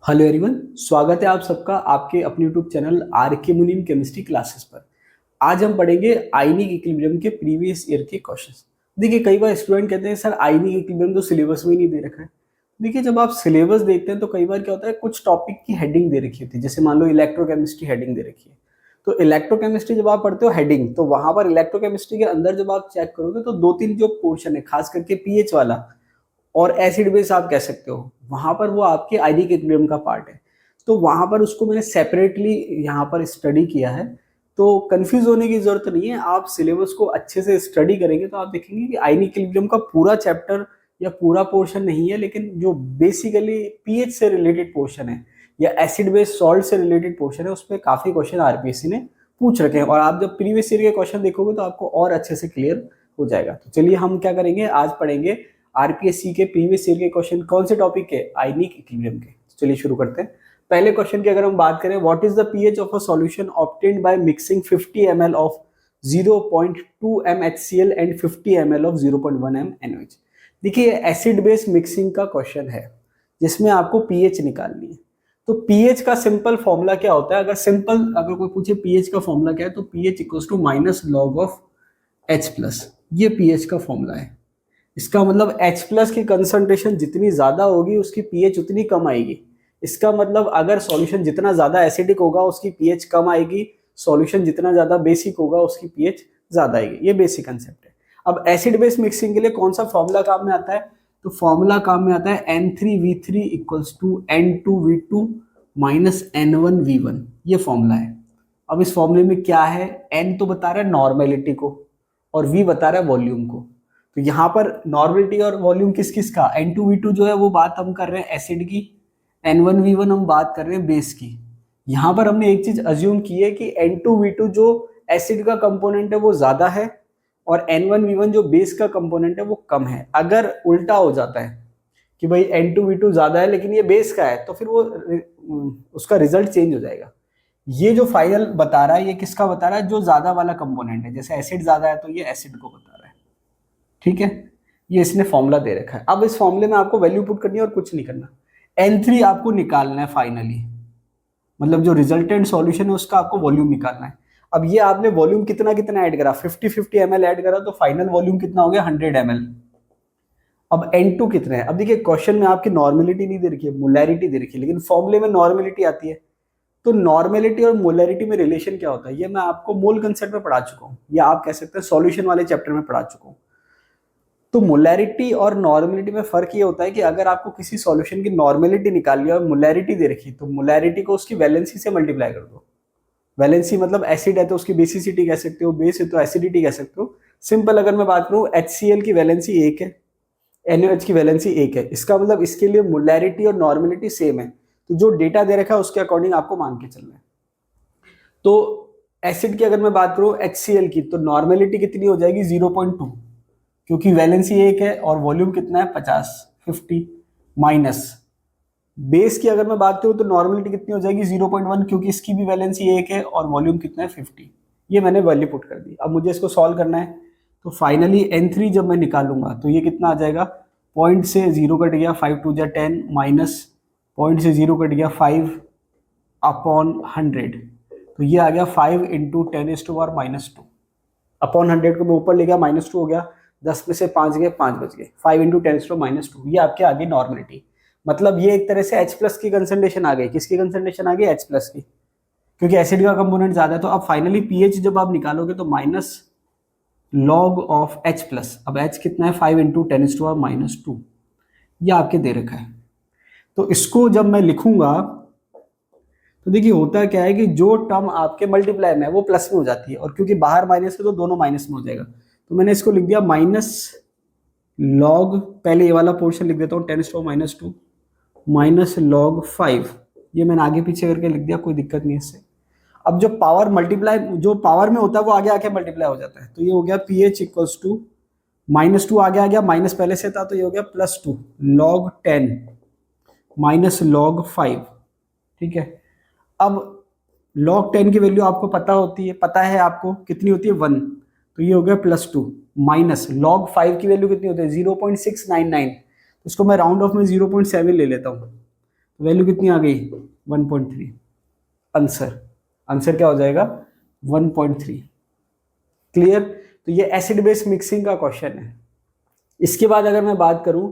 Hello everyone, स्वागत है आप सबका आपके अपने यूट्यूब चैनल आर के मुनीम केमिस्ट्री क्लासेस पर। आज हम पढ़ेंगे आयनिक इक्विलिब्रियम के प्रीवियस ईयर के क्वेश्चंस। देखिए, कई बार स्टूडेंट कहते हैं सर आयनिक इक्विलिब्रियम तो सिलेबस में ही नहीं दे रखा है। देखिए, जब आप सिलेबस देखते हैं तो कई बार क्या होता है, कुछ टॉपिक की हेडिंग दे रखी होती है। जैसे मान लो इलेक्ट्रोकेमिस्ट्री हेडिंग दे रखी है, तो इलेक्ट्रोकेमिस्ट्री जब आप पढ़ते हो हेडिंग, तो वहां पर इलेक्ट्रोकेमिस्ट्री के अंदर जब आप चेक करोगे तो दो तीन जो पोर्शन है, खास करके पीएच वाला और एसिड बेस आप कह सकते हो, वहां पर वो आपके आयनिक इक्विलिब्रियम का पार्ट है। तो वहां पर उसको मैंने सेपरेटली यहाँ पर स्टडी किया है। तो कंफ्यूज होने की जरूरत नहीं है, आप सिलेबस को अच्छे से स्टडी करेंगे तो आप देखेंगे कि आयनिक इक्विलिब्रियम का पूरा चैप्टर या पूरा पोर्शन नहीं है, लेकिन जो बेसिकली पीएच से रिलेटेड पोर्शन है या एसिड बेस सॉल्ट से रिलेटेड पोर्शन है, उस पर काफी क्वेश्चन आरपीएससी ने पूछ रखे हैं। और आप जब प्रीवियस ईयर के क्वेश्चन देखोगे तो आपको और अच्छे से क्लियर हो जाएगा। तो चलिए हम क्या करेंगे, आज पढ़ेंगे आरपीएससी के प्रीवियस ईयर के क्वेश्चन। कौन से टॉपिक के? आयनिक इक्विलिब्रियम के। चलिए शुरू करते हैं। पहले क्वेश्चन की अगर हम बात करें, what is the pH of a solution obtained by mixing 50 ml of 0.2 m HCl and 50 ml of 0.1 m NaOH। देखिए, एसिड बेस मिक्सिंग का क्वेश्चन है जिसमें आपको पीएच निकालनी है। तो पीएच का सिंपल फॉर्मूला क्या होता है? अगर कोई पूछे पीएच का फॉर्मूला क्या है, तो pH equals to minus log of H plus. ये पीएच का फॉर्मूला है। इसका मतलब H प्लस की कंसंट्रेशन जितनी ज्यादा होगी उसकी पीएच उतनी कम आएगी। इसका मतलब अगर सॉल्यूशन जितना ज्यादा एसिडिक होगा उसकी पीएच कम आएगी, सॉल्यूशन जितना ज्यादा बेसिक होगा उसकी पीएच ज्यादा आएगी। ये बेसिक कंसेप्ट है। अब एसिड बेस मिक्सिंग के लिए कौन सा फॉर्मूला काम में आता है? तो फॉर्मूला काम में आता है N3V3 equals to N2V2 minus N1V1। ये फॉर्मूला है। अब इस फॉर्मूले में क्या है, N तो बता रहा है नॉर्मेलिटी को और V बता रहा है वॉल्यूम को। तो यहाँ पर नॉर्मेलिटी और वॉल्यूम किस किस का? N2V2 जो है वो बात हम कर रहे हैं एसिड की, N1V1 हम बात कर रहे हैं बेस की। यहाँ पर हमने एक चीज अज्यूम की है कि N2V2 जो एसिड का कंपोनेंट है वो ज्यादा है और N1V1 जो बेस का कंपोनेंट है वो कम है। अगर उल्टा हो जाता है कि भाई N2V2 ज्यादा है लेकिन ये बेस का है, तो फिर वो उसका रिजल्ट चेंज हो जाएगा। ये जो फाइनल बता रहा है ये किसका बता रहा है? जो ज्यादा वाला कंपोनेंट है। जैसे एसिड ज्यादा है तो ये एसिड को बता रहा है। ठीक है, ये इसने फॉर्मूला दे रखा है। अब इस फॉर्मूले में आपको वैल्यू पुट करनी है और कुछ नहीं करना। N3 आपको निकालना है फाइनली, मतलब जो रिजल्टेंट सॉल्यूशन है उसका आपको वॉल्यूम निकालना है। अब ये आपने वॉल्यूम कितना कितना ऐड करा, 50-50 ml ऐड करा, तो फाइनल वॉल्यूम कितना हो गया? 100 ml। अब N2 कितना है? अब देखिए, क्वेश्चन में आपकी नॉर्मेलिटी नहीं दे रखी है, मोलैरिटी दे रखी है, लेकिन फॉर्मूले में नॉर्मेलिटी आती है। तो नॉर्मेलिटी और मोलैरिटी में रिलेशन क्या होता है, ये मैं आपको मोल कंसेप्ट में पढ़ा चुका हूँ, या आप कह सकते हैं सॉल्यूशन वाले चैप्टर में पढ़ा चुका हूँ। तो मोलैरिटी और नॉर्मेलिटी में फर्क ये होता है कि अगर आपको किसी सॉल्यूशन की नॉर्मेलिटी निकालनी है और मोलैरिटी दे रखी, तो मोलैरिटी को उसकी वैलेंसी से मल्टीप्लाई कर दो। वैलेंसी मतलब एसिड है तो उसकी बेसिसिटी कह सकते हो, बेस है तो एसिडिटी कह सकते हो। सिंपल अगर मैं बात करूं, HCl की वैलेंसी 1 है, NaOH की वैलेंसी 1 है। इसका मतलब इसके लिए मोलैरिटी और नॉर्मेलिटी सेम है। तो जो डेटा दे रखा है उसके अकॉर्डिंग आपको मान के चलना है। तो एसिड की अगर मैं बात करूं HCl की, तो नॉर्मेलिटी कितनी हो जाएगी? 0.2, क्योंकि वैलेंसी 1 है और वॉल्यूम कितना है? 50 माइनस बेस की अगर मैं बात करूं तो नॉर्मेलिटी कितनी हो जाएगी? 0.1, क्योंकि इसकी भी वैलेंसी 1 है और वॉल्यूम कितना है? 50। ये मैंने वैल्यू पुट कर दी। अब मुझे इसको सॉल्व करना है। तो फाइनली N3 जब मैं निकालूंगा तो ये कितना आ जाएगा? पॉइंट से 0 कट गया, 5 2 10, माइनस पॉइंट से 0 कट गया 5 अपॉन 100, तो ये आ गया 5 इंटू 10⁻⁻2 अपॉन 100 को मैं ऊपर ले गया, -2 हो गया, 10 में से 5 गए, 5 बच गए, 5 इंटू 10⁻²। ये आपके आगे नॉर्मेलिटी। मतलब ये एक तरह से H प्लस की कंसंट्रेशन आ गई। किसकी कंसंट्रेशन आ गई? H प्लस की, क्योंकि एसिड का कंपोनेंट ज्यादा है। तो अब फाइनली पीएच जब आप निकालोगे तो minus log of H plus. अब H कितना है? 5 इंटू 10⁻²। ये आपके दे रखा है। तो इसको जब मैं लिखूंगा तो देखिए होता क्या है कि जो टर्म आपके मल्टीप्लाई में है वो प्लस में हो जाती है, और क्योंकि बाहर माइनस है तो दोनों माइनस में हो जाएगा। तो मैंने इसको लिख दिया माइनस लॉग, पहले ये वाला पोर्शन लिख देता हूँ 10⁻² माइनस लॉग 5। ये मैंने आगे पीछे करके लिख दिया, कोई दिक्कत नहीं इससे। अब जो पावर मल्टीप्लाई, जो पावर में होता है वो आगे आके मल्टीप्लाई हो जाता है। तो ये हो गया पीएच इक्वल्स टू -2 आगे आ गया, माइनस पहले से था तो ये हो गया +2 लॉग 10 माइनस लॉग 5। ठीक है, अब log 10 की वैल्यू आपको पता है आपको कितनी होती है? 1। तो ये हो गया +2 माइनस log 5 की वैल्यू कितनी होती है? 0.699। इसको मैं राउंड ऑफ में 0.7 ले लेता हूँ। वैल्यू कितनी आ गई 1.3। आंसर आंसर क्या हो जाएगा 1.3। क्लियर। तो ये एसिड बेस मिक्सिंग का क्वेश्चन है। इसके बाद अगर मैं बात करूं,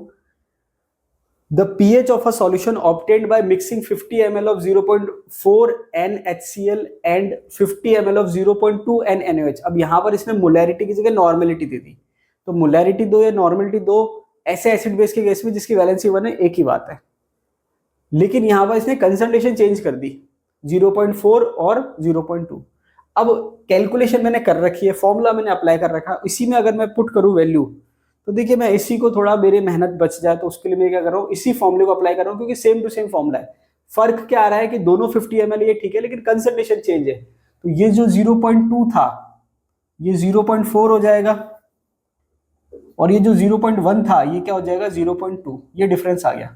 the pH of a solution obtained by mixing 50 ml of 0.4 NHCl and 50 ml of 0.2 NaOH। अब यहां पर इसने मोलैरिटी की जगह नॉर्मेलिटी दे दी, तो मोलैरिटी दो या नॉर्मेलिटी दो ऐसे एसिड बेस के केस में जिसकी वैलेंसी 1 है, एक ही बात है। लेकिन यहां पर इसने कंसंट्रेशन चेंज कर दी 0.4 और 0.2। अब कैलकुलेशन मैंने कर रखी है, फॉर्मूला मैंने अप्लाई कर रखा है, इसी में अगर मैं पुट करूं वैल्यू, तो देखिए मैं इसी को थोड़ा मेरी मेहनत बच जाए तो उसके लिए मैं क्या कर रहा हूँ, इसी फॉर्मूले को अप्लाई कर रहा हूँ, क्योंकि सेम टू सेम फॉर्मूला है। फर्क क्या आ रहा है कि दोनों 50 ml ये ठीक है, लेकिन कंसंट्रेशन चेंज है। तो ये जो 0.2 था ये 0.4 हो जाएगा, और ये जो 0.1 था ये क्या हो जाएगा 0.2। ये डिफरेंस आ गया,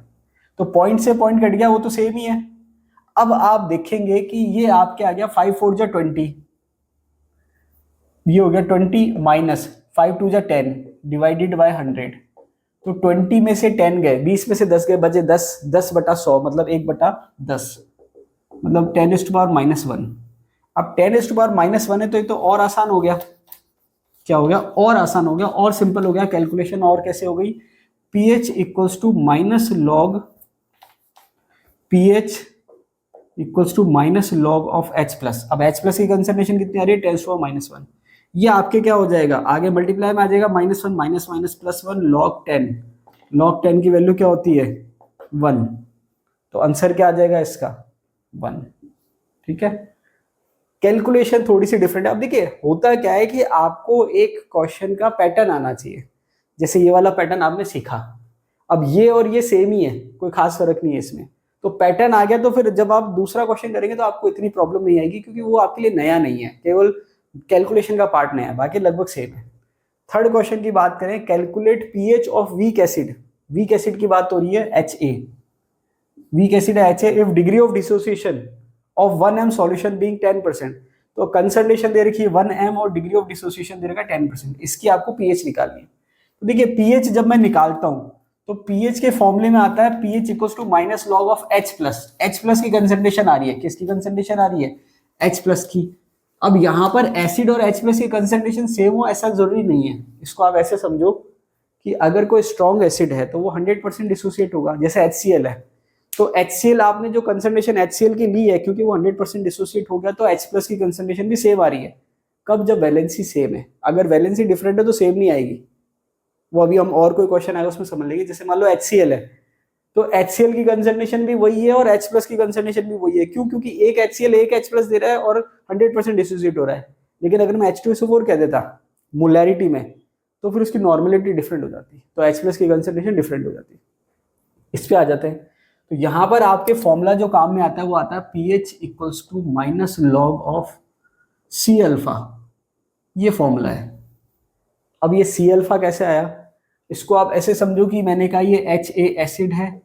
तो पॉइंट से पॉइंट कट गया, वो तो सेम ही है। अब आप देखेंगे कि ये आपके आ गया 5 4 जा 20, ये हो गया 20 माइनस 5 2 जा 10 डिवाइडेड बाय 100। तो 20 में से 10 गए, 20 में से 10 गए, बचे 10, 10/100 मतलब 1/10, मतलब 10⁻⁻1। अब 10⁻⁻1 है तो ये तो और आसान हो गया। क्या हो गया, और आसान हो गया, और सिंपल हो गया कैलकुलेशन। और कैसे हो गई, pH equals to minus log pH equals to minus log of H plus. अब H प्लस की कंसंट्रेशन कितनी आ रही है 10⁻⁻1। ये आपके क्या हो जाएगा, आगे मल्टीप्लाई में आ जाएगा -1 माइनस माइनस +1 log 10। log 10 की वैल्यू क्या होती है 1, तो आंसर क्या आ जाएगा इसका 1। ठीक है, कैलकुलेशन थोड़ी सी डिफरेंट है। अब देखिए होता क्या है कि आपको एक क्वेश्चन का पैटर्न आना चाहिए, जैसे ये वाला पैटर्न आपने सीखा, अब ये और ये सेम ही है, कोई खास फर्क नहीं है इसमें। तो पैटर्न आ गया, तो फिर जब आप दूसरा क्वेश्चन करेंगे तो आपको इतनी प्रॉब्लम नहीं आएगी, क्योंकि वो आपके लिए नया नहीं है, केवल कैलकुलेशन का पार्ट नया है, बाकी लगभग सेम है। थर्ड क्वेश्चन की बात करें, calculate pH of weak acid. Weak acid की बात हो रही है HA, वीक एसिड है HA, if degree of dissociation of 1m solution being 10%। तो कंसंट्रेशन दे रखी है 1m और डिग्री ऑफ डिसोसिएशन दे रखा है 10%। इसकी आपको पीएच निकालनी है। तो देखिए पीएच जब मैं निकालता हूं तो पीएच के फॉर्मूले में आता है pH equals to minus log of H plus. H plus की कंसंट्रेशन आ रही है, किसकी कंसंट्रेशन आ रही है H प्लस की। अब यहां पर एसिड और H प्लस की कंसंट्रेशन सेम हो ऐसा जरूरी नहीं है। इसको आप ऐसे समझो कि अगर कोई स्ट्रॉन्ग एसिड है तो वो 100% डिसोसिएट होगा, जैसे HCl है। तो HCl आपने जो कंसंट्रेशन HCl की ली है, क्योंकि वो 100% डिसोसिएट हो गया, तो H प्लस की कंसंट्रेशन भी सेम आ रही है। कब, जब वैलेंसी सेम है। अगर वैलेंसी डिफरेंट है तो सेम नहीं आएगी, वो अभी हम और कोई क्वेश्चन आएगा उसमें समझ लेंगे। जैसे मान लो HCl है, तो HCl की कंसंट्रेशन भी वही है और H प्लस की कंसंट्रेशन भी वही है। क्यों, क्योंकि एक HCl एक H प्लस दे रहा है और 100% डिसोसिएट हो रहा है। लेकिन अगर मैं H2SO4 कह देता मोलैरिटी में, तो फिर उसकी नॉर्मेलिटी डिफरेंट हो जाती, तो H प्लस की कंसंट्रेशन डिफरेंट हो जाती। इस पे आ जाते हैं। तो यहां पर आपके फॉर्मूला जो काम में आता है वो आता है pH equals to minus log of C alpha. ये फॉर्मूला है। अब ये C अल्फा कैसे आया, इसको आप ऐसे समझो कि मैंने कहा ये HA एसिड है,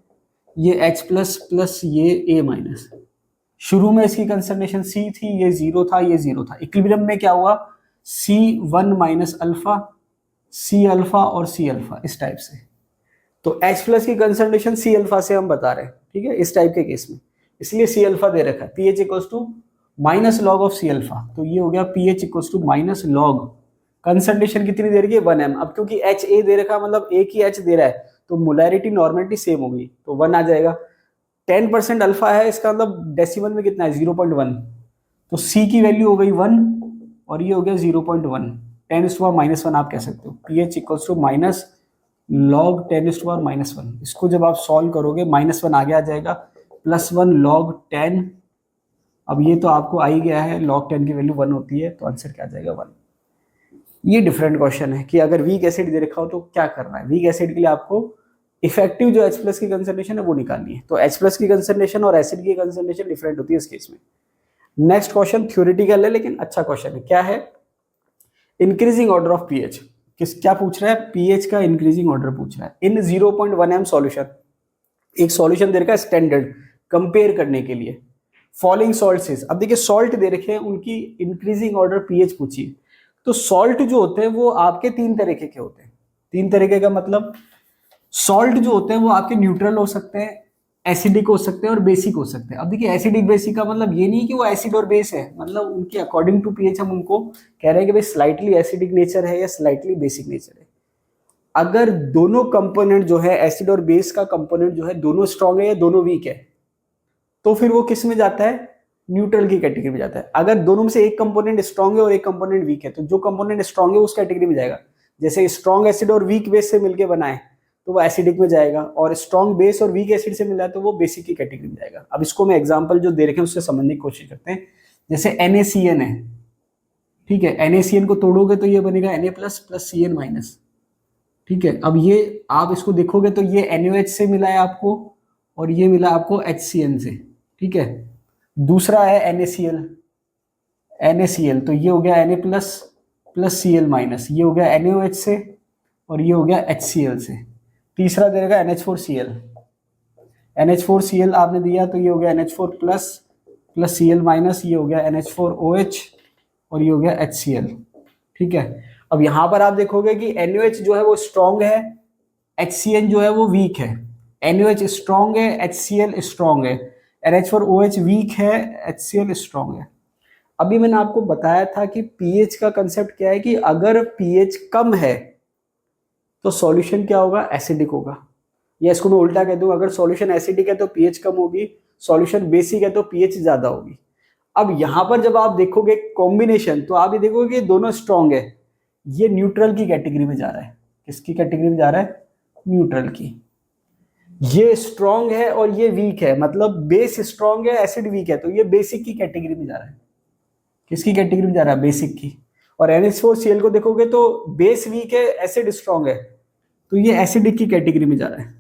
ये H प्लस प्लस ये A माइनस। शुरू में इसकी कंसंट्रेशन C थी, ये 0 था, ये 0 था। इक्विलिब्रियम में क्या हुआ, C1 minus alpha, C alpha और C अल्फा, इस टाइप से। तो H प्लस की कंसंट्रेशन C अल्फा से हम बता रहे हैं, ठीक है, इस टाइप के केस में, इसलिए C अल्फा दे रखा है। pH equals to minus log of C alpha, तो ये हो गया pH equals to minus log, concentration कितनी दे रही है 1m। अब क्योंकि HA दे रखा मतलब एक ही H दे रहा है, तो मोलैरिटी नॉर्मेलिटी सेम होगी, तो 1 आ जाएगा। 10% अल्फा है, इसका मतलब डेसिमल में कितना है 0.1, तो C की वैल्यू हो गई 1 और ये हो गया 0.1, 10⁻⁻1 आप कह सकते हो। pH equals to minus log 10⁻⁻1। इसको जब आप सॉल्व करोगे -1 आगे आ जाएगा, +1 log 10। अब ये तो आपको आ ही गया है, log 10 की वैल्यू 1 होती है, तो आंसर क्या आ जाएगा 1। ये डिफरेंट क्वेश्चन है कि अगर वीक एसिड दे रखा हो तो क्या करना है। वीक एसिड के लिए आपको इफेक्टिव जो H प्लस की कंसंट्रेशन है वो निकालनी है। तो H प्लस की कंसंट्रेशन और एसिड की कंसंट्रेशन डिफरेंट होती है इस केस में। नेक्स्ट क्वेश्चन थ्योरेटिकल है लेकिन अच्छा क्वेश्चन है। क्या है, इंक्रीजिंग ऑर्डर ऑफ पीएच। क्या पूछ रहा है, पीएच का इंक्रीजिंग ऑर्डर पूछ रहा है। इन 0.1m सॉल्यूशन, एक सॉल्यूशन दे रखा है स्टैंडर्ड कंपेयर करने के लिए, फॉलोइंग सॉल्ट्स। अब देखिए सॉल्ट दे रखे हैं, उनकी इंक्रीजिंग ऑर्डर पीएच पूछिए। तो सॉल्ट जो होते हैं वो आपके 3 तरीके के होते हैं। 3 तरीके का मतलब, सॉल्ट जो होते हैं वो आपके न्यूट्रल हो सकते हैं, एसिडिक हो सकते हैं और बेसिक हो सकते हैं। अब देखिए एसिडिक बेसिक का मतलब ये नहीं कि वो एसिड और बेस है, मतलब उनके अकॉर्डिंग टू पीएच हम उनको कह रहे हैं कि भाई स्लाइटली एसिडिक नेचर है या स्लाइटली बेसिक नेचर है। अगर दोनों कंपोनेंट जो है एसिड और बेस का कंपोनेंट जो है दोनों स्ट्रांग है या दोनों वीक है, तो फिर वो किस में जाता है, न्यूट्रल की कैटेगरी में जाता है। अगर दोनों में से एक कंपोनेंट स्ट्रांग है और एक कंपोनेंट वीक है, तो जो कंपोनेंट स्ट्रांग है उस कैटेगरी में जाएगा। जैसे स्ट्रांग एसिड और वीक बेस से मिलकर बना है तो वो एसिडिक में जाएगा, और स्ट्रांग बेस और वीक एसिड से मिला है तो वो बेसिक की कैटेगरी में जाएगा। अब इसको मैं एग्जांपल जो दे रखे हैं उससे समझने की कोशिश करते हैं। जैसे NaCN है, ठीक है, NaCN को तोड़ोगे तो ये बनेगा Na plus plus Cn minus, ठीक है। अब ये आप इसको देखोगे तो ये NaOH से मिला है आपको और ये मिला आपको HCN से, ठीक है। दूसरा है NaCl तो ये हो गया Na plus plus Cl minus, ये हो गया NaOH से और ये हो गया HCl से। तीसरा दे देगा NH4Cl आपने दिया तो ये हो गया NH4 plus plus Cl minus, ये हो गया NH4OH और ये हो गया HCl, ठीक है। अब यहां पर आप देखोगे कि NaOH जो है वो स्ट्रॉन्ग है, HCN जो है वो वीक है। NaOH स्ट्रॉन्ग है, HCl स्ट्रॉन्ग है, NH4OH वीक है, HCl स्ट्रॉन्ग है। अभी मैंने आपको बताया था कि पीएच का कंसेप्ट क्या है कि अगर पीएच कम है तो सॉल्यूशन क्या होगा, एसिडिक होगा। या इसको मैं उल्टा कह दूं, अगर सॉल्यूशन एसिडिक है तो पीएच कम होगी, सॉल्यूशन बेसिक है तो पीएच ज्यादा होगी। अब यहां पर जब आप देखोगे कॉम्बिनेशन तो आप ये देखोगे कि दोनों स्ट्रॉन्ग है, ये न्यूट्रल की कैटेगरी में जा रहा है। किसकी कैटेगरी में जा रहा है, न्यूट्रल की। ये स्ट्रॉन्ग है और ये वीक है, मतलब बेस स्ट्रॉन्ग है एसिड वीक है, तो ये बेसिक की कैटेगरी में जा रहा है। किसकी कैटेगरी में जा रहा है, बेसिक की। और NH4Cl को देखोगे तो बेस वीक है एसिड स्ट्रॉन्ग है, तो ये एसिडिक की कैटेगरी में जा रहा है।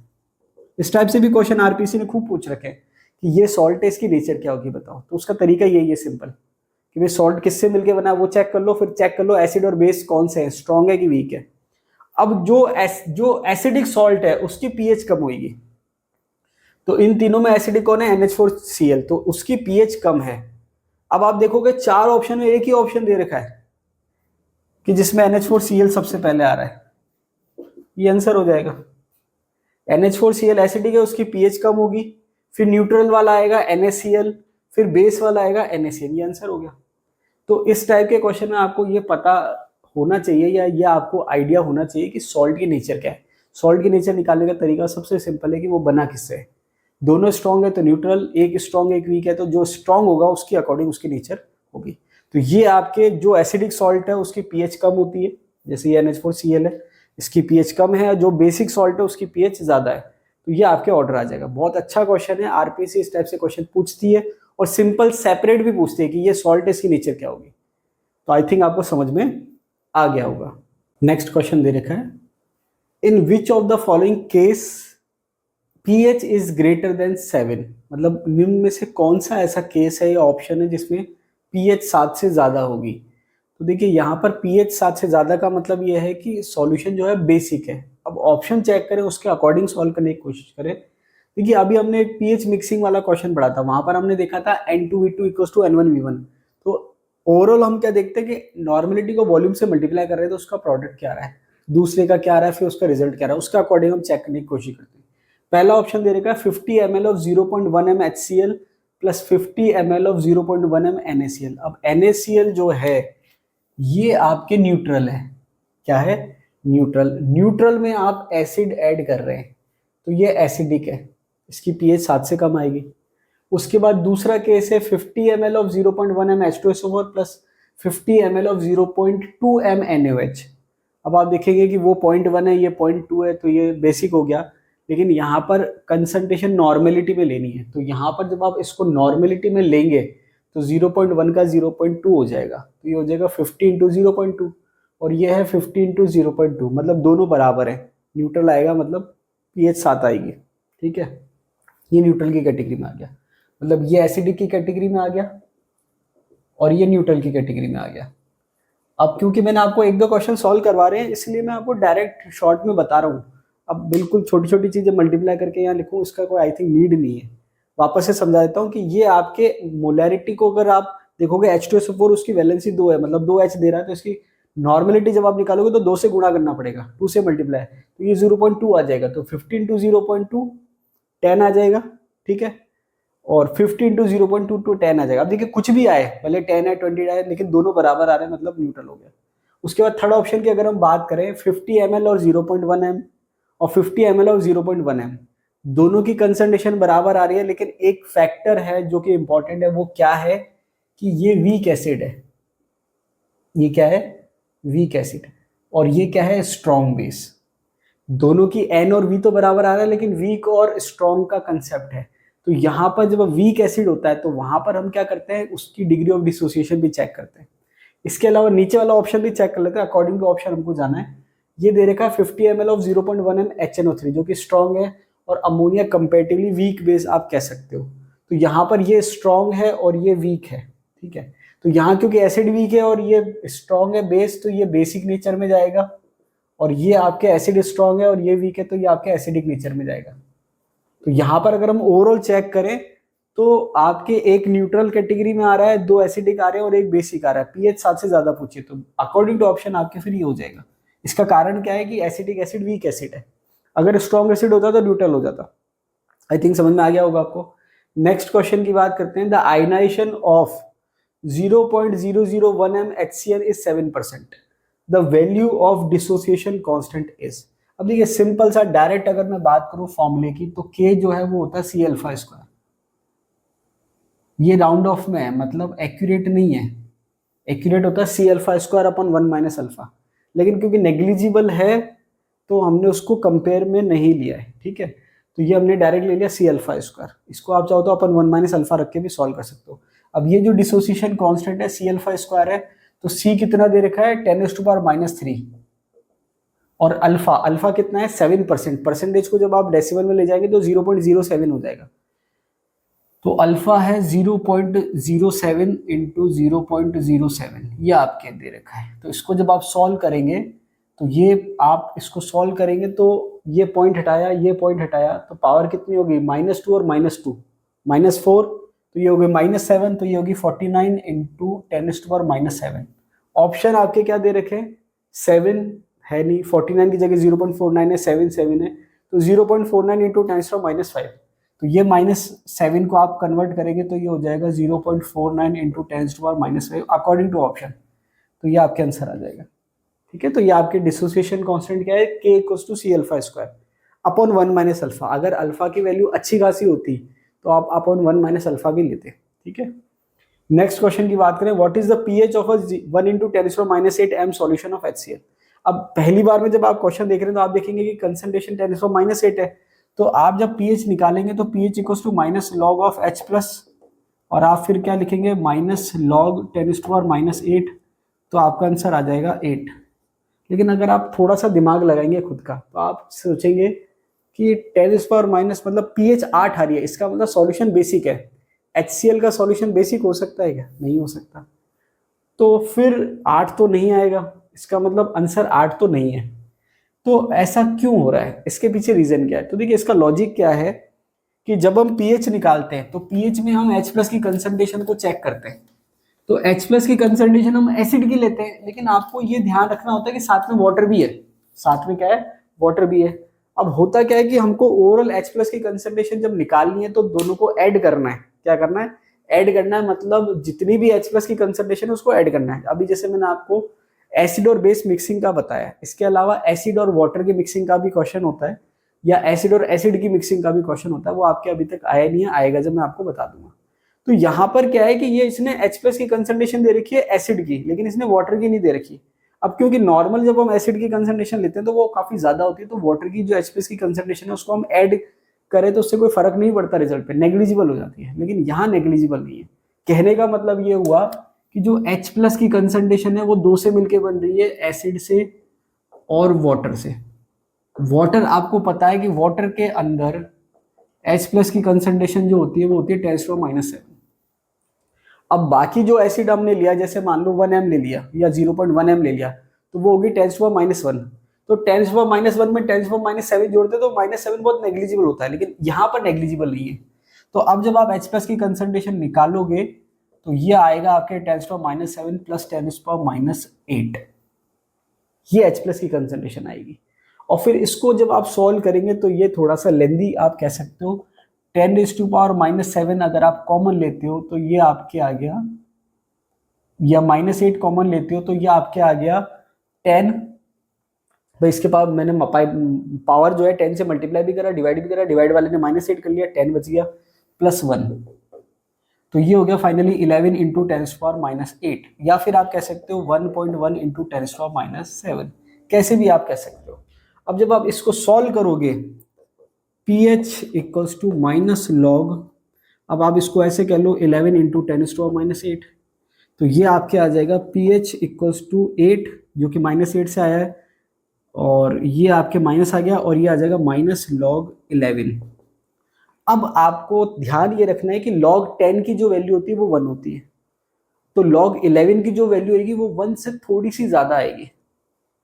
इस टाइप से भी क्वेश्चन आरपीसी ने खूब पूछ रखे हैं कि ये सॉल्ट है, इसकी नेचर क्या होगी बताओ। तो उसका तरीका यही है सिंपल, कि भाई सॉल्ट किससे मिलके बना है वो चेक कर लो, फिर चेक कर लो एसिड और बेस कौन से हैं, स्ट्रॉन्ग है कि वीक है। अब जो एसिडिक सॉल्ट है उसकी पीएच कम होगी, तो इन तीनों में एसिडिक कौन है, NH4Cl, तो उसकी पीएच कम है। अब आप देखोगे चार ऑप्शन में एक ही ऑप्शन दे रखा है कि जिसमें NH4Cl सबसे पहले आ रहा है, ये आंसर हो जाएगा। NH4Cl एसिडिक है, उसकी पीएच कम होगी, फिर न्यूट्रल वाला आएगा NaCl, फिर बेस वाला आएगा NaCN, ये आंसर हो गया। तो इस टाइप के क्वेश्चन में आपको ये पता होना चाहिए या ये आपको आइडिया होना चाहिए कि सॉल्ट की नेचर क्या है। सॉल्ट की नेचर निकालने का तरीका सबसे सिंपल है कि वो बना किससे है। दोनों स्ट्रॉन्ग है तो न्यूट्रल, एक स्ट्रॉन्ग एक वीक है तो जो स्ट्रॉन्ग होगा उसकी अकॉर्डिंग उसकी नेचर होगी। तो ये आपके जो एसिडिक सॉल्ट है उसकी पीएच कम होती है, जैसे ये NH4Cl है, इसकी पीएच कम है, जो बेसिक सॉल्ट है उसकी पीएच ज्यादा है, तो ये आपके ऑर्डर आ जाएगा। बहुत अच्छा क्वेश्चन है, आरपीसी इस टाइप से क्वेश्चन पूछती है और सिंपल सेपरेट भी पूछती है कि ये सॉल्ट है इसकी नेचर क्या होगी। तो आई थिंक आपको समझ में आ गया होगा। नेक्स्ट क्वेश्चन दे रखा है, in which of the following case pH is greater than 7, मतलब निम्न में से कौन सा ऐसा केस है या ऑप्शन है जिसमें pH 7 से ज्यादा होगी। तो देखिए यहाँ पर pH 7 से ज्यादा का मतलब यह है कि सॉल्यूशन जो है बेसिक है। अब ऑप्शन चेक करें, उसके अकॉर्डिंग सॉल्व करने की कोशिश करें। देखिए अभी हमने एक pH मिक्सिंग वाला क्वेश्चन पढ़ा था, वहां पर हमने देखा था N2V2 = N1V1। तो ओवरऑल हम क्या देखते हैं कि नॉर्मेलिटी को वॉल्यूम से मल्टीप्लाई कर रहे हैं तो उसका प्रोडक्ट क्या आ रहा है, दूसरे का क्या आ रहा है, फिर उसका रिजल्ट क्या आ रहा है, उसका अकॉर्डिंग हम चेक करने की कोशिश करते हैं। पहला ऑप्शन दे रखा है 50 ml of 0.1 m HCl plus 50 ml of 0.1 m NaCl। अब NaCl जो है ये आपके न्यूट्रल है, क्या है, न्यूट्रल। न्यूट्रल में आप एसिड ऐड कर रहे हैं तो ये एसिडिक है, इसकी pH 7 से कम आएगी। उसके बाद दूसरा केस है 50 ml of 0.1 m H2SO4 plus 50 ml of 0.2 m NaOH। अब आप देखेंगे कि वो 0.1 है, ये 0.2 है, तो ये बेसिक हो गया, लेकिन यहाँ पर कंसंट्रेशन नॉर्मेलिटी में लेनी है। तो यहाँ पर जब आप इसको नॉर्मेलिटी में लेंगे तो 0.1 का 0.2 हो जाएगा, तो ये हो जाएगा 50 × 0.2 और ये है 50 × 0.2, मतलब दोनों बराबर है। न्यूट्रल आएगा मतलब pH 7 आएगी, ठीक है। ये न्यूट्रल की कैटेगरी में आ गया, मतलब ये एसिडिक की कैटेगरी में आ गया और ये न्यूट्रल की कैटेगरी में आ गया। अब क्योंकि मैंने आपको एक दो क्वेश्चन सॉल्व करवा रहे हैं इसलिए मैं आपको डायरेक्ट शॉर्ट में बता रहा हूँ। अब बिल्कुल छोटी छोटी चीजें मल्टीप्लाई करके यहाँ लिखूँ इसका कोई आई थिंक नीड नहीं है। वापस से समझा देता हूँ कि ये आपके मोलैरिटी को अगर आप देखोगे H2SO4 उसकी वैलेंसी 2 है, मतलब 2H दे रहा है, तो इसकी नॉर्मेलिटी जब आप निकालोगे तो 2 से गुणा करना पड़ेगा, 2 से मल्टीप्लाई, तो ये 0.2 आ जाएगा। तो 15 × 0.2 10 आ जाएगा, ठीक है, और 50 इंटू 0.2 टू 10 आ जाएगा। अब देखिए कुछ भी आए, भले 10 है 20 आए, लेकिन दोनों बराबर आ रहे हैं, मतलब न्यूट्रल हो गया। उसके बाद थर्ड ऑप्शन की अगर हम बात करें, 50 ml और 0.1 m और 50 ml और 0.1 m, दोनों की कंसंट्रेशन बराबर आ रही है, लेकिन एक फैक्टर है जो कि इंपॉर्टेंट है, वो क्या है कि ये वीक एसिड है। ये क्या है? Weak acid. और ये क्या है? Strong base. दोनों की एन और वी तो बराबर आ रहा है, लेकिन वीक और स्ट्रॉन्ग का कंसेप्ट है। तो यहाँ पर जब वीक एसिड होता है तो वहां पर हम क्या करते हैं, उसकी डिग्री ऑफ डिसोसिएशन भी चेक करते हैं। इसके अलावा नीचे वाला ऑप्शन भी चेक कर लेते हैं, अकॉर्डिंग टू ऑप्शन हमको जाना है। ये दे रखा है 50 ml ऑफ 0.1 m HNO3, जो कि स्ट्रॉन्ग है, और अमोनिया कंपेरेटिवली वीक बेस आप कह सकते हो। तो यहाँ पर ये स्ट्रॉन्ग है और ये वीक है, ठीक है। तो यहाँ क्योंकि एसिड वीक है और ये स्ट्रॉन्ग है बेस, तो ये बेसिक नेचर में जाएगा, और ये आपके एसिड स्ट्रॉन्ग है और ये वीक है, तो ये आपके एसिडिक नेचर में जाएगा। तो यहाँ पर अगर हम ओवरऑल चेक करें तो आपके एक न्यूट्रल कैटेगरी में आ रहा है, 2 एसिडिक आ रहे हैं और एक बेसिक आ रहा है। पीएच 7 से ज्यादा पूछिए तो अकॉर्डिंग टू ऑप्शन आपके फिर ये हो जाएगा। इसका कारण क्या है कि एसिडिक एसिड वीक एसिड है, अगर स्ट्रॉन्ग एसिड होता तो न्यूट्रल हो जाता। आई थिंक समझ में आ गया होगा आपको। नेक्स्ट क्वेश्चन की बात करते हैं। The ionization of 0.001 m HCl is 7%, the value of dissociation constant is. अब देखिए सिंपल सा डायरेक्ट अगर मैं बात करूं फॉर्मूले की, तो K जो है वो होता है C अल्फा स्क्वायर। ये राउंड ऑफ में है, मतलब एक्यूरेट नहीं है, एक्यूरेट होता है C alpha square upon 1 minus alpha, लेकिन क्योंकि नेग्लिजिबल है तो हमने उसको कंपेयर में नहीं लिया है, ठीक है। तो ये हमने डायरेक्ट ले लिया C अल्फा स्क्वायर। इसको आप चाहो तो अपन 1 माइनस अल्फा रख के भी सॉल्व कर सकते हो। अब ये जो डिसोसिएशन कांस्टेंट है C अल्फा स्क्वायर है, तो C कितना दे रखा है 10⁻⁻3, और अल्फा अल्फा कितना है 7%। परसेंटेज को जब आप डेसिमल में ले जाएंगे तो 0.07 हो जाएगा। तो अल्फा है 0.07 इंटू 0.07, ये आपके दे रखा है। तो इसको जब आप सॉल्व करेंगे तो ये आप इसको सॉल्व करेंगे तो ये पॉइंट हटाया, ये पॉइंट हटाया, तो पावर कितनी होगी -2 और -2 -4, तो ये हो गई -7, तो ये होगी 49 इंटू 10⁻⁻7। ऑप्शन आपके क्या दे रखे हैं? 7 है नहीं, 49 की जगह 0.49 है, 7 है, तो 0.49 इंटू 10⁻⁵। तो ये -7 को आप कन्वर्ट करेंगे तो ये हो जाएगा 0.49 इंटू 10⁻⁵ अकॉर्डिंग टू ऑप्शन। तो ये आपके आंसर आ जाएगा, ठीक है। तो ये आपके डिसोसिएशन कांस्टेंट क्या है? K equals to C alpha square upon 1 minus alpha. अगर अल्फा की वैल्यू अच्छी खासी होती तो आप अपॉन 1 माइनस अल्फा भी लेते, ठीक है। नेक्स्ट क्वेश्चन की बात करें, what is the pH of 1 into 10⁻8 m solution of HCl। अब पहली बार में जब आप क्वेश्चन देख रहे हैं तो आप देखेंगे कि कंसंट्रेशन 10⁻8 है, तो आप जब पीएच निकालेंगे तो pH equals to minus log of H plus, और आप फिर क्या लिखेंगे माइनस लॉग 10⁻8, तो आपका आंसर आ जाएगा 8। लेकिन अगर आप थोड़ा सा दिमाग लगाएंगे खुद का तो आप सोचेंगे कि 10⁻⁻ मतलब पीएच 8 आ रही है, इसका मतलब सॉल्यूशन बेसिक है। HCl का सॉल्यूशन बेसिक हो सकता है क्या? नहीं हो सकता। तो फिर 8 तो नहीं आएगा, इसका मतलब आंसर 8 तो नहीं है। तो ऐसा क्यों हो रहा है, इसके पीछे रीजन क्या है? तो देखिए इसका लॉजिक क्या है कि जब हम पीएच निकालते हैं तो पीएच में हम H प्लस की कंसंट्रेशन को चेक करते हैं। तो H प्लस की कंसंट्रेशन हम एसिड की लेते हैं, लेकिन आपको ये ध्यान रखना होता है कि साथ में वाटर भी है। साथ में क्या है? वाटर भी है। अब होता क्या है कि हमको ओवरऑल H प्लस की कंसंट्रेशन जब निकालनी है तो दोनों को ऐड करना है। क्या करना है? ऐड करना है, मतलब जितनी भी H प्लस की कंसंट्रेशन है उसको ऐड करना है। अभी जैसे मैंने आपको एसिड और बेस मिक्सिंग का बताया, इसके अलावा एसिड और वाटर की मिक्सिंग का भी क्वेश्चन होता है, या एसिड और एसिड की मिक्सिंग का भी क्वेश्चन होता है। वो आपके अभी तक आया नहीं है, आएगा जब मैं आपको बता दूंगा। तो यहाँ पर क्या है कि ये इसने H प्लस की कंसंट्रेशन दे रखी है एसिड की, लेकिन इसने वाटर की नहीं दे रखी। अब क्योंकि नॉर्मल जब हम एसिड की कंसंट्रेशन लेते हैं तो वो काफी ज्यादा होती है, तो वाटर की जो H प्लस की कंसंट्रेशन है उसको हम ऐड करें तो उससे कोई फर्क नहीं पड़ता रिजल्ट पे, नेग्लिजिबल हो जाती है। लेकिन यहाँ नेग्लिजिबल नहीं है। कहने का मतलब ये हुआ कि जो H प्लस की कंसंट्रेशन है वो 2 से मिलकर बन रही है, एसिड से और वाटर से। वाटर आपको पता है कि वाटर के अंदर H प्लस की कंसंट्रेशन जो होती है वो होती है 10⁻⁷। अब बाकी जो एसिड हमने लिया, जैसे मान लो 1 m ले लिया या 0.1 m ले लिया, तो वो होगी 10⁻⁻1। तो 10⁻⁻1 में 10⁻⁷ जोड़ते तो -7 बहुत नेग्लिजिबल होता है, लेकिन यहाँ पर नेग्लिजिबल नहीं है। तो अब जब आप H प्लस की कंसंट्रेशन निकालोगे तो ये आएगा आपके 10⁻⁷ प्लस 10⁻⁸। ये H प्लस की कंसंट्रेशन आएगी। और फिर इसको जब आप सॉल्व करेंगे तो ये थोड़ा सा लेंदी आप कह सकते हो 10⁻⁻7 अगर आप कॉमन लेते हो तो ये आपके आ गया, या -8 कॉमन लेते हो तो ये आपके आ गया 10। भाई इसके पावर मैंने पावर जो है 10 से मल्टीप्लाई भी करा, डिवाइड भी करा, डिवाइड वाले ने -8 कर लिया, 10 बच गया, +1। तो ये हो गया फाइनली 11 इंटू 10⁻⁻8, या फिर आप कह सकते हो 1.1 इंटू 10⁻⁻7, कैसे भी आप कह सकते हो। अब जब आप इसको सॉल्व करोगे, pH equals to minus log, अब आप इसको ऐसे कह लो 11 इंटू 10⁻⁸, तो ये आपके आ जाएगा pH इक्वल्स टू 8, जो कि -8 से आया है, और ये आपके माइनस आ गया, और ये आ जाएगा -log11। अब आपको ध्यान ये रखना है कि log 10 की जो वैल्यू होती है वो 1 होती है, तो log 11 की जो वैल्यू आएगी वो 1 से थोड़ी सी ज्यादा आएगी।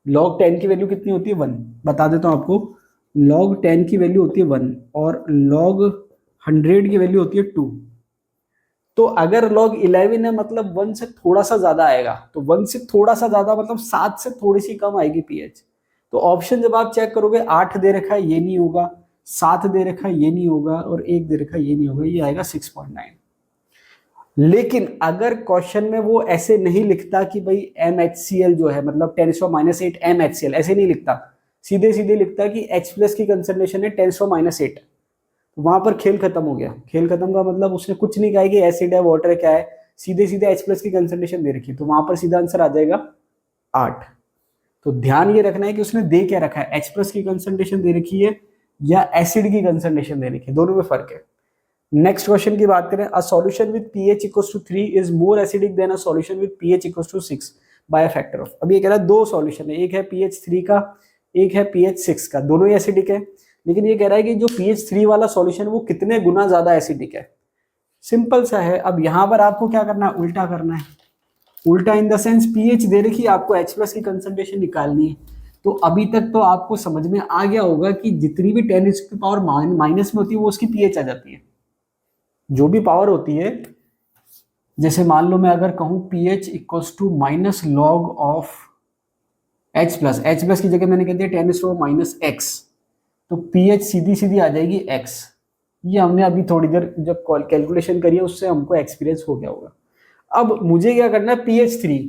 log 10 की वैल्यू कितनी होती है? 1। बता देता हूं आपको, log 10 की वैल्यू होती है 1 और log 100 की वैल्यू होती है 2। तो अगर log 11 है मतलब 1 से थोड़ा सा ज्यादा आएगा, तो 1 से थोड़ा सा ज्यादा मतलब 7 से थोड़ी सी कम आएगी pH। तो ऑप्शन जब आप चेक करोगे, 8 दे रखा है ये नहीं होगा, 7 दे रखा है ये नहीं होगा, और 1 दे रखा है ये नहीं होगा, ये आएगा 6.9। लेकिन अगर क्वेश्चन में वो ऐसे नहीं लिखता कि भाई MHCl जो है मतलब 10⁻⁸ MHCl, ऐसे नहीं लिखता, सीधे सीधे लिखता कि H प्लस की कंसंट्रेशन है 10⁻⁸, तो वहां पर खेल खत्म हो गया। खेल खत्म का मतलब उसने कुछ नहीं कहा कि एसिड है, वाटर है, क्या है, सीधे सीधे H प्लस की कंसंट्रेशन दे रखी है, तो वहां पर सीधा आंसर आ जाएगा 8। तो ध्यान ये रखना है कि उसने दे क्या रखा है, H प्लस की कंसंट्रेशन दे रखी है या एसिड की कंसंट्रेशन दे रखी है, दोनों में फर्क है। नेक्स्ट क्वेश्चन की बात करें, a solution with pH equals to 3 is more acidic than a solution with pH equals to 6 by a factor of. अब ये कह रहा है दो सॉल्यूशन है, एक है pH 3 का, एक है pH 6 का, दोनों ही एसिडिक है, लेकिन ये कह रहा है कि जो pH 3 वाला सॉल्यूशन है वो कितने गुना ज्यादा एसिडिक है। सिंपल सा है, अब यहां पर आपको क्या करना है, उल्टा करना है। उल्टा इन द सेंस pH दे रखी है, आपको H प्लस की कंसंट्रेशन निकालनी है। तो अभी तक तो आपको समझ में आ गया होगा कि जितनी भी 10 की पावर माइनस में होती है वो उसकी pH आ जाती है। जो भी पावर होती है, जैसे मान लो मैं अगर कहूं pH equals to minus log of H plus, H plus की जगह मैंने कह दिया 10⁻⁻x, तो pH सीधी सीधी आ जाएगी x। ये हमने अभी थोड़ी देर जब कैलकुलेशन करी है उससे हमको एक्सपीरियंस हो गया होगा। अब मुझे क्या करना है, pH 3।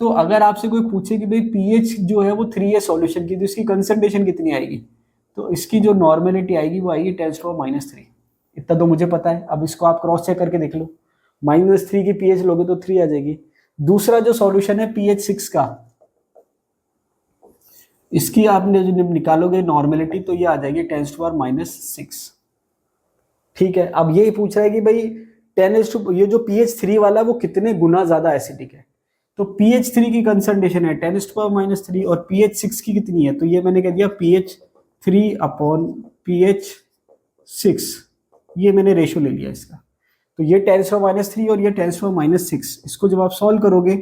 तो अगर आपसे कोई पूछे कि भाई pH जो है वो 3 है सॉल्यूशन की, तो इसकी कंसंट्रेशन कितनी आएगी, तो इसकी जो नॉर्मेलिटी आएगी वो आएगी 10⁻⁻3। इतना तो मुझे पता है। अब इसको आप क्रॉस चेक करके देख लो, -3 की pH लोगे तो 3 आ जाएगी। दूसरा जो सॉल्यूशन है pH 6 का, इसकी आपने जो निकालोगे नॉर्मेलिटी तो ये आ जाएगी 10⁻⁻6। ठीक है, अब ये पूछ रहा है कि भाई 10 ये जो pH 3 वाला वो कितने गुना ज्यादा एसिडिक है, तो pH 3 की कंसंट्रेशन है 10⁻⁻3 और pH 6 की कितनी है, तो ये मैंने कह दिया pH 3 अपॉन pH 6, ये मैंने रेशियो ले लिया इसका। तो ये 10⁻³ और ये 10⁻6, इसको जब आप सॉल्व करोगे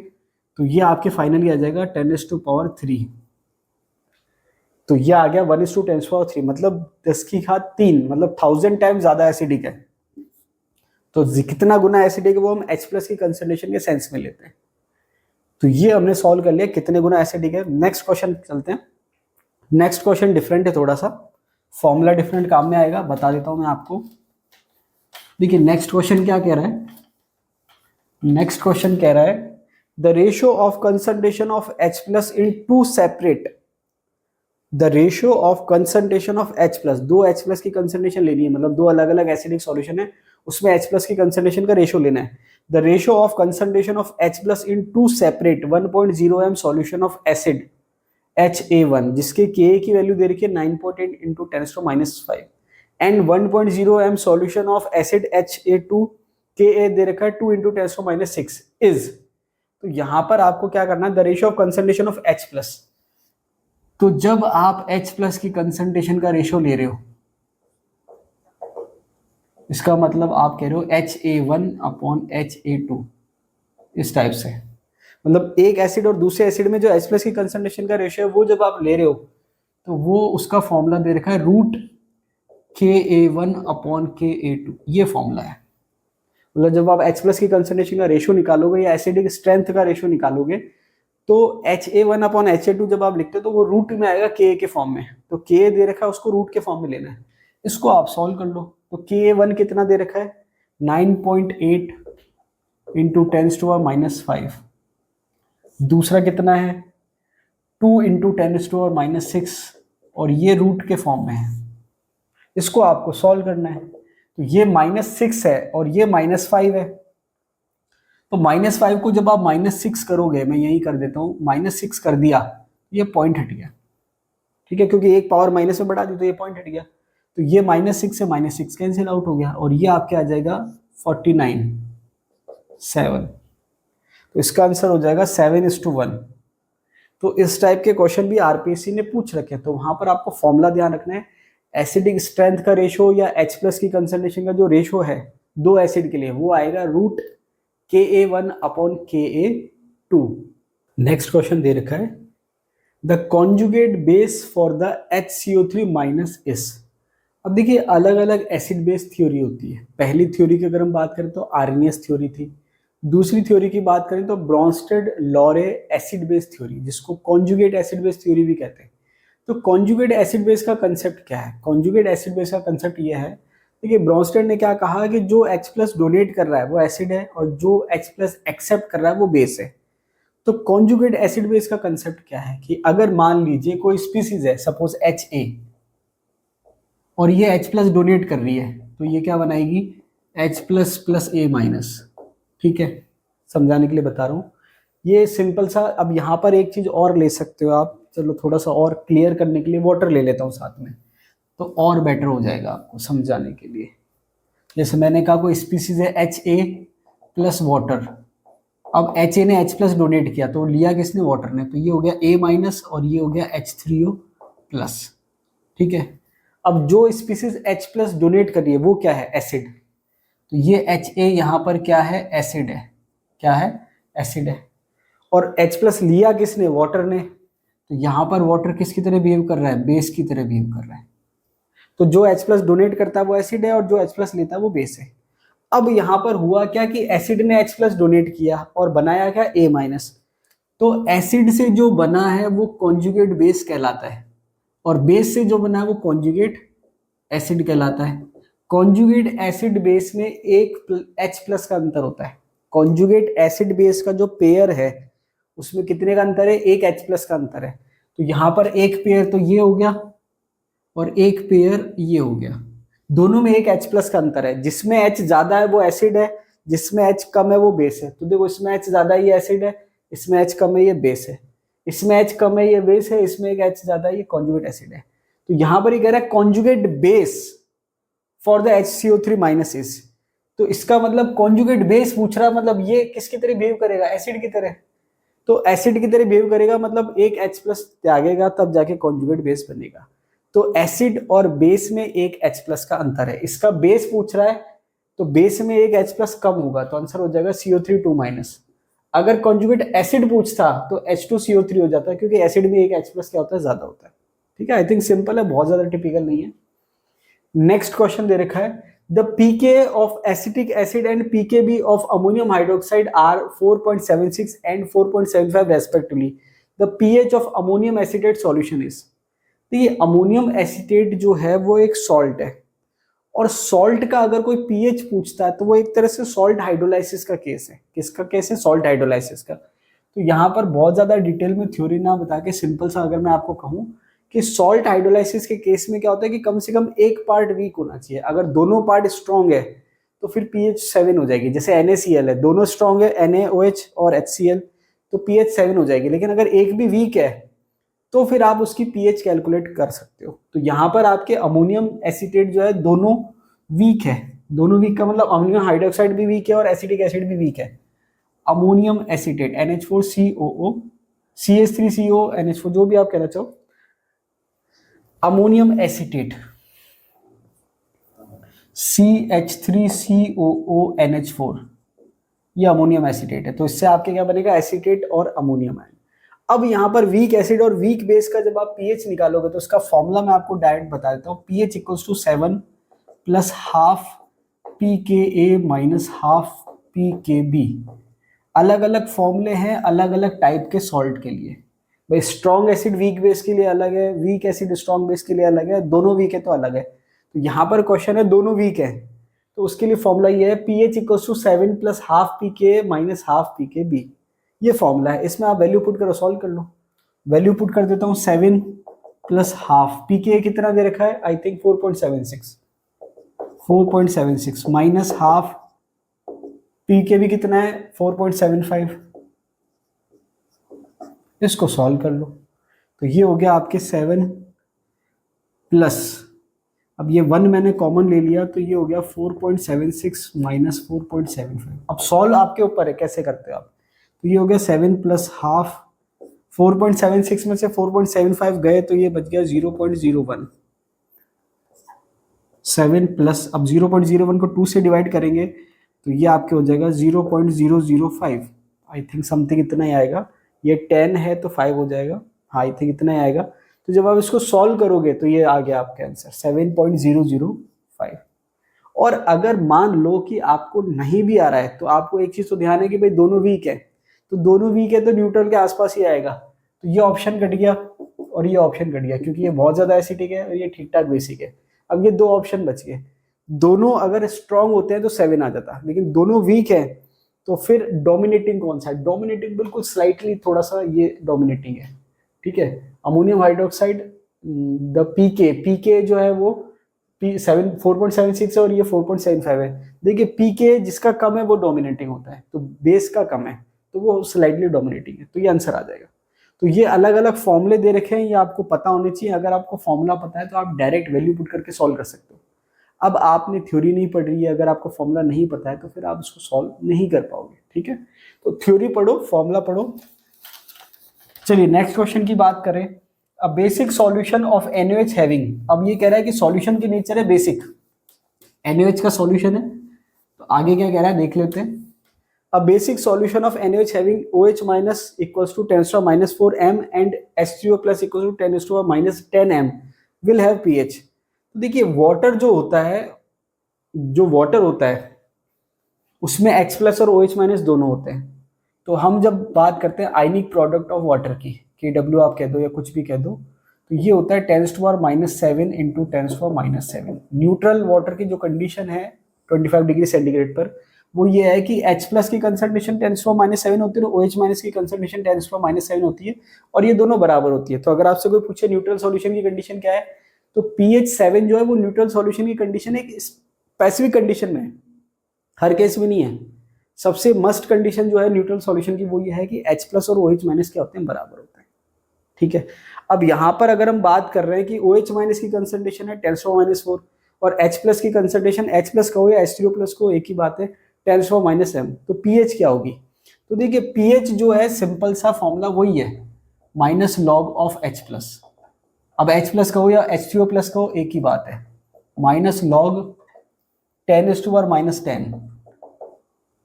तो ये आपके फाइनली आ जाएगा 10⁻3। तो ये आ गया 1:10⁻3, मतलब 10 की घात 3, मतलब 1000 टाइम ज्यादा एसिडिक है। तो कितना गुना एसिडिक है वो हम H प्लस की कंसंट्रेशन के सेंस में लेते हैं। तो ये हमने सॉल्व कर लिया कितने गुना एसिडिक है। नेक्स्ट क्वेश्चन चलते हैं। नेक्स्ट क्वेश्चन डिफरेंट है थोड़ा सा, फॉर्मूला डिफरेंट काम में आएगा, बता देता हूं मैं आपको। देखिए नेक्स्ट क्वेश्चन क्या कह रहा है, नेक्स्ट क्वेश्चन कह रहा है the ratio of concentration of H plus in two separate, the ratio of concentration of H plus, दो H प्लस की कंसंट्रेशन लेनी है, मतलब दो अलग अलग एसिडिक सॉल्यूशन है, उसमें H प्लस की कंसंट्रेशन का रेशियो लेना है। The ratio of concentration of H plus in two separate 1.0 m solution of acid HA1, जिसके Ka की वैल्यू दे रखी है 9.8 into 10⁻⁵, and 1.0 m solution of acid HA2, Ka दे रखा है 2 इंटू 10⁻6 इज। तो यहां पर आपको क्या करना है, the ratio of concentration of H plus. तो जब आप H प्लस की कंसंट्रेशन का रेशियो ले रहे हो, इसका मतलब आप कह रहे हो HA1 अपॉन HA2, इस टाइप से, मतलब एक एसिड और दूसरे एसिड में जो H प्लस की कंसंट्रेशन का रेशियो है वो जब आप ले रहे हो तो वो उसका फॉर्मूला दे रखा है √Ka1 अपॉन Ka2, ये फॉर्मूला है। मतलब जब आप H प्लस की कंसंट्रेशन का रेशियो निकालोगे या एसिडिक स्ट्रेंथ का रेशियो निकालोगे, तो HA1 अपॉन HA2 जब आप लिखते हो तो वो रूट में आएगा Ka के फॉर्म में, तो Ka दे रखा है उसको रूट के फॉर्म में लेना है। इसको आप सॉल्व कर लो, तो Ka1 कितना दे रखा है 9.8 इंटू 10⁻⁻5। दूसरा कितना है 2 इंटू 10⁻⁻6 और ये रूट के फॉर्म में है। इसको आपको सॉल्व करना है। तो ये -6 है और ये -5 है। तो -5 को जब आप -6 करोगे, मैं यही कर देता हूँ, -6 कर दिया, ये पॉइंट हट गया, ठीक है, क्योंकि एक पावर माइनस में बढ़ा दी तो ये पॉइंट हट गया। तो ये -6 से -6 कैंसिल आउट हो गया और ये आपके आ जाएगा 49 7। तो इसका आंसर हो जाएगा 7:1। तो इस टाइप के क्वेश्चन भी आरपीएससी ने पूछ रखे, तो वहां पर आपको फॉर्मूला ध्यान रखना है। एसिडिक स्ट्रेंथ का रेशो या H+ की कंसंट्रेशन का जो रेशो है दो एसिड के लिए, वो आएगा √Ka1/Ka2। नेक्स्ट क्वेश्चन दे रखा है the conjugate base for the HCO3- is. अब देखिए अलग अलग एसिड बेस थ्योरी होती है। पहली थ्योरी की अगर हम बात करें तो आर्नियस थ्योरी थी। दूसरी थ्योरी की बात करें तो ब्रॉन्स्टेड लॉरे एसिड बेस थ्योरी, जिसको कॉन्जुगेट एसिड बेस थ्योरी भी कहते हैं। तो कॉन्जुगेट एसिड बेस का कंसेप्ट क्या है? कॉन्जुगेट एसिड बेस का कंसेप्ट ये है, देखिए ब्रॉन्स्टेड ने क्या कहा कि जो H+ डोनेट कर रहा है वो एसिड है और जो H+ एक्सेप्ट कर रहा है वो बेस है। तो कॉन्जुगेट एसिड बेस का कंसेप्ट क्या है कि अगर मान लीजिए कोई स्पीसीज है, सपोज Ha, और ये H+ डोनेट कर रही है, तो ये क्या बनाएगी H++ A-। ठीक है, समझाने के लिए बता रहा हूँ, ये सिंपल सा। अब यहाँ पर एक चीज और ले सकते हो आप, चलो थोड़ा सा और क्लियर करने के लिए वाटर ले लेता हूँ साथ में, तो और बेटर हो जाएगा आपको समझाने के लिए। जैसे मैंने कहा कोई स्पीसीज है Ha प्लस वाटर। अब Ha ने H+ डोनेट किया, तो लिया किसने? वाटर ने, तो ये हो गया A- और ये हो गया H3O+। ठीक है, अब जो स्पीसीज H+ डोनेट कर रही है वो क्या है? एसिड। तो ये Ha यहाँ पर क्या है? एसिड है। क्या है? एसिड है। और H+ लिया किसने? वाटर ने। तो यहाँ पर वाटर किसकी तरह बिहेव कर रहा है? बेस की तरह बिहेव कर रहा है। तो जो H+ डोनेट करता है वो एसिड है और जो H+ लेता है वो बेस है। अब यहाँ पर हुआ क्या कि एसिड ने H+ डोनेट किया और बनाया क्या? A-। तो एसिड से जो बना है वो कॉन्जुगेट बेस कहलाता है और बेस से जो बना है वो कॉन्जुगेट एसिड कहलाता है। कॉन्जुगेट एसिड बेस में एक H+ का अंतर होता है। कॉन्जुगेट एसिड बेस का जो पेयर है उसमें कितने का अंतर है? एक H+ का अंतर है। तो यहाँ पर एक पेयर तो ये हो गया और एक पेयर ये हो गया। दोनों में एक H+ का अंतर है। जिसमें H ज्यादा है वो एसिड है, जिसमें H कम है वो बेस है। तो देखो इसमें H ज्यादा है ये एसिड है, इसमें H कम है ये बेस है, इसमें H कम है ये बेस है, इसमें एक H ज्यादा है ये कॉन्जुगेट एसिड है। तो यहां पर ये कह रहा है conjugate base for the HCO3- is. तो इसका मतलब कॉन्जुगेट बेस पूछ रहा है, मतलब ये किसकी तरह बिहेव करेगा? एसिड की तरह। तो एसिड की तरह बिहेव करेगा मतलब एक H+ त्यागेगा तब जाके कॉन्जुगेट बेस बनेगा। तो एसिड और बेस में एक H+ का अंतर है। इसका बेस पूछ रहा है तो बेस में एक H+ कम होगा, तो आंसर हो जाएगा CO3 2-। अगर कॉन्जुगेट एसिड पूछता तो H2CO3 हो जाता है, क्योंकि एसिड में एक H+ क्या होता है? ज्यादा होता है। ठीक है, आई थिंक सिंपल है, बहुत ज्यादा टिपिकल नहीं है। नेक्स्ट क्वेश्चन दे रखा है the pK of acetic acid and pKb of ammonium hydroxide are 4.76 and 4.75 respectively. The pH of ammonium acetate solution is. तो ये अमोनियम एसिटेट जो है वो एक सॉल्ट है और सॉल्ट का अगर कोई pH पूछता है तो वो एक तरह से सॉल्ट हाइड्रोलाइसिस का केस है। किसका केस है? सॉल्ट हाइड्रोलाइसिस का। तो यहाँ पर बहुत ज्यादा डिटेल में थ्योरी ना बता के सिंपल सा अगर मैं आपको कहूँ कि सॉल्ट हाइड्रोलाइसिस के केस में क्या होता है कि कम से कम एक पार्ट वीक होना चाहिए। अगर दोनों पार्ट स्ट्रॉन्ग है तो फिर pH 7 हो जाएगी। जैसे NaCl है, दोनों स्ट्रॉन्ग है NaOH और HCl, तो pH 7 हो जाएगी। लेकिन अगर एक भी वीक है तो फिर आप उसकी pH कैलकुलेट कर सकते हो। तो यहाँ पर आपके अमोनियम एसिटेट जो है दोनों वीक है। दोनों वीक का मतलब अमोनियम हाइड्रोक्साइड भी वीक है और एसिटिक एसिड भी वीक है। Ammonium acetate NH4COO CH3CO NH4 जो भी आप कहना चाहो, अमोनियम एसिटेट CH3COO NH4, ये अमोनियम एसिटेट है। तो इससे आपके क्या बनेगा? एसिटेट और अमोनियम आयन। अब यहाँ पर वीक एसिड और वीक बेस का जब आप pH निकालोगे तो उसका फॉर्मूला मैं आपको डायरेक्ट बता देता हूँ। pH = 7 + ½ pKa - ½ pKb। अलग अलग फॉर्मूले हैं अलग अलग टाइप के सॉल्ट के लिए। भाई स्ट्रॉन्ग एसिड वीक बेस के लिए अलग है, वीक एसिड स्ट्रॉन्ग बेस के लिए अलग है, दोनों वीक है तो अलग है। तो यहाँ पर क्वेश्चन है दोनों वीक है, तो उसके लिए फॉर्मूला ये है p H equal to 7 plus half p K minus half p K B, ये फॉर्मूला है। इसमें आप वैल्यू पुट करो, सॉल्व कर लो। वैल्यू पुट कर देता हूँ 7 प्लस हाफ पी के कितना दे रखा है, I think 4.76 minus half p के भी कितना है 4.75, इसको सॉल्व कर लो। तो ये हो गया आपके 7 प्लस, अब ये 1 मैंने कॉमन ले लिया तो ये हो गया 4.76 माइनस 4.75। अब सॉल्व आपके ऊपर है कैसे करते हो आप। तो ये हो गया 7 प्लस हाफ, 4.76 में से 4.75 गए तो ये बच गया 0.01। 7 प्लस, अब 0.01 को 2 से डिवाइड करेंगे तो ये आपके हो जाएगा 0.005, आई थिंक समथिंग इतना ही आएगा। ये 10 है तो 5 हो जाएगा, हाँ आई थिंक इतना ही आएगा। तो जब आप इसको सॉल्व करोगे तो ये आ गया आपका आंसर 7.005। और अगर मान लो कि आपको नहीं भी आ रहा है तो आपको एक चीज तो ध्यान है कि भाई दोनों वीक है, तो दोनों वीक है तो न्यूट्रल के आसपास ही आएगा, तो ये ऑप्शन कट गया और ये ऑप्शन कट गया, क्योंकि ये बहुत ज्यादा एसिडिक है और ये ठीक ठाक बेसिक है। अब ये दो ऑप्शन बच गए, दोनों अगर स्ट्रांग होते हैं तो 7 आ जाता, लेकिन दोनों वीक है तो फिर डोमिनेटिंग कौन सा है, डोमिनेटिंग बिल्कुल स्लाइटली थोड़ा सा ये डोमिनेटिंग है, ठीक है। अमोनियम हाइड्रोक्साइड द पीके जो है वो P7 4.76 है और ये 4.75 है। देखिए पीके जिसका कम है वो डोमिनेटिंग होता है, तो बेस का कम है तो वो स्लाइटली डोमिनेटिंग है, तो ये आंसर आ जाएगा। तो ये अलग अलग फॉर्मूले दे रखे हैं, ये आपको पता होने चाहिए। अगर आपको फॉर्मूला पता है तो आप डायरेक्ट वैल्यू पुट करके सॉल्व कर सकते हो। अब आपने थ्योरी नहीं पढ़ रही है, अगर आपको फॉर्मूला नहीं पता है तो फिर आप उसको सॉल्व नहीं कर पाओगे, ठीक है। तो थ्योरी पढ़ो, फॉर्मूला पढ़ो। चलिए नेक्स्ट क्वेश्चन की बात करें। A basic solution of NaOH having, अब ये कह रहा है कि सॉल्यूशन की नेचर है बेसिक, NaOH का सॉल्यूशन है, तो आगे क्या कह रहा है देख लेते हैं। A basic solution of NaOH having OH minus equals to 10 to the minus 4 m and H3O plus equals to 10 to the minus 10 m will have pH। तो देखिए वाटर जो होता है, जो वाटर होता है उसमें H प्लस और OH माइनस दोनों होते हैं। तो हम जब बात करते हैं आयनिक प्रोडक्ट ऑफ वाटर की, KW आप कह दो या कुछ भी कह दो, तो ये होता है 10 to the minus 7 into 10 to the minus 7। Neutral water की जो कंडीशन है 25 डिग्री सेंटीग्रेड पर, वो ये है कि H प्लस की कंसंट्रेशन 10 to the minus 7 होती है और OH माइनस की कंसंट्रेशन 10 to the minus 7 होती है, और ये दोनों बराबर होती है। तो अगर आपसे कोई पूछे न्यूट्रल सॉल्यूशन की कंडीशन क्या है, तो pH 7 जो है वो न्यूट्रल सॉल्यूशन की कंडीशन एक स्पेसिफिक कंडीशन में है, हर केस में नहीं है। सबसे मस्ट कंडीशन जो है न्यूट्रल सॉल्यूशन की वो ये है कि H प्लस और OH माइनस क्या होते हैं, बराबर होते हैं, ठीक है। अब यहाँ पर अगर हम बात कर रहे हैं कि OH माइनस की कंसंट्रेशन है 10 to the minus 4 और H प्लस की कंसंट्रेशन, H प्लस का हो या H3O प्लस को, एक ही बात है, 10 to the minus m, तो pH क्या होगी। तो देखिए pH जो है सिंपल सा फॉर्मूला वही है, minus log of H plus. अब H प्लस का हो या H3O प्लस का हो, एक ही बात है, minus log 10 to the minus 10।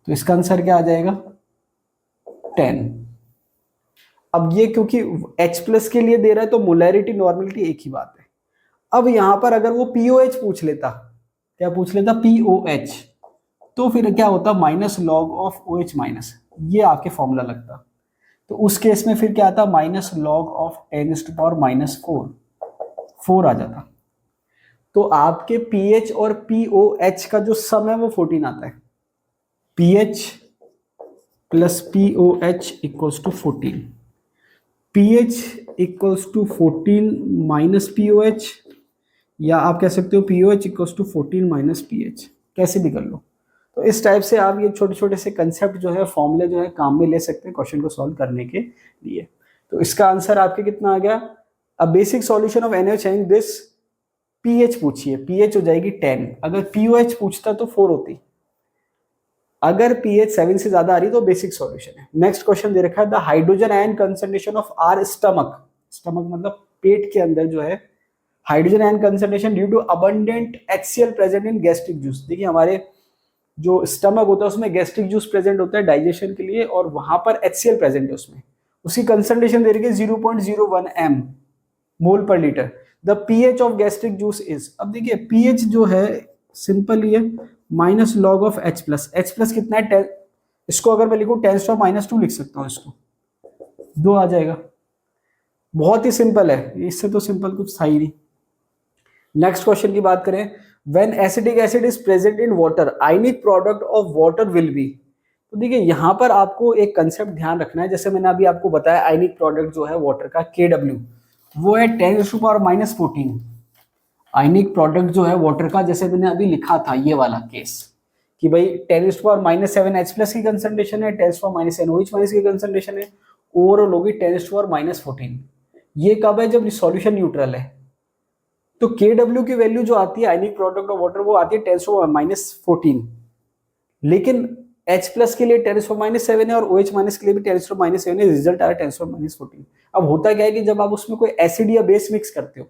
तो इसका आंसर क्या आ जाएगा 10। अब ये क्योंकि H प्लस के लिए दे रहा है तो मोलैरिटी नॉर्मलिटी एक ही बात है। अब यहां पर अगर वो POH पूछ लेता, क्या पूछ लेता, POH, तो फिर क्या होता, minus log of OH minus, ये आपके फॉर्मूला लगता। तो उस केस में फिर क्या आता, minus log of 10 to the power minus 4 आ जाता। तो आपके pH और POH का जो सम है वो 14 आता है, pH plus POH equals to 14, pH equals to 14 minus POH, या आप कह सकते हो POH equals to 14 minus PH, कैसे भी कर लो। तो इस टाइप से आप ये छोटे छोटे से कंसेप्ट जो है, फॉर्मूले जो है काम में ले सकते हैं क्वेश्चन को सॉल्व करने के लिए। तो इसका आंसर आपके कितना आ गया, a basic solution of NaOH having this, pH पूछिए, pH हो जाएगी 10, अगर POH पूछता तो 4 होती, अगर pH 7 से ज्यादा आ रही तो बेसिक सॉल्यूशन है। नेक्स्ट क्वेश्चन दे रखा है, the hydrogen ion concentration of our stomach, stomach मतलब पेट के अंदर जो है, hydrogen ion concentration due to abundant HCl present in gastric juice. देखिए हमारे जो स्टमक होता है उसमें गैस्ट्रिक जूस प्रेजेंट होता है डाइजेशन के लिए, और वहां पर HCl प्रेजेंट है उसमें, उसकी कंसंट्रेशन दे रखी है 0.01 m मोल पर litre. The pH of gastric juice is, अब देखिए pH जो है सिंपल ही है, minus log of H plus, H plus कितना है 10, इसको अगर मैं लिखूं 10 to the minus 2 लिख सकता हूं, इसको 2 आ जाएगा, बहुत ही सिंपल है, इससे तो सिंपल कुछ था ही नहीं। नेक्स्ट क्वेश्चन की बात करें, when acetic acid is present in water ionic product of water will be. तो देखिए यहाँ पर आपको एक कंसेप्ट ध्यान रखना है, जैसे मैंने अभी आपको बताया आयनिक प्रोडक्ट जो है वाटर का KW वो है 10⁻⁻14। आयनिक प्रोडक्ट जो है वाटर का, जैसे मैंने अभी लिखा था ये वाला केस कि भाई 10⁻⁻7 H प्लस की कंसंट्रेशन है, 10⁻⁻n OH माइनस की कंसंट्रेशन है, ओवरऑल होगी 10⁻⁻14। ये कब है, जब सॉल्यूशन न्यूट्रल है। तो KW की वैल्यू जो आती है आयनिक प्रोडक्ट ऑफ वाटर वो आती है 10⁻⁻14, लेकिन H प्लस के लिए 10⁻⁻7 है और OH माइनस के लिए भी 10⁻⁻7 है, रिजल्ट आ रहा है 10⁻⁻14। अब होता क्या है कि जब आप उसमें कोई एसिड या बेस मिक्स करते हो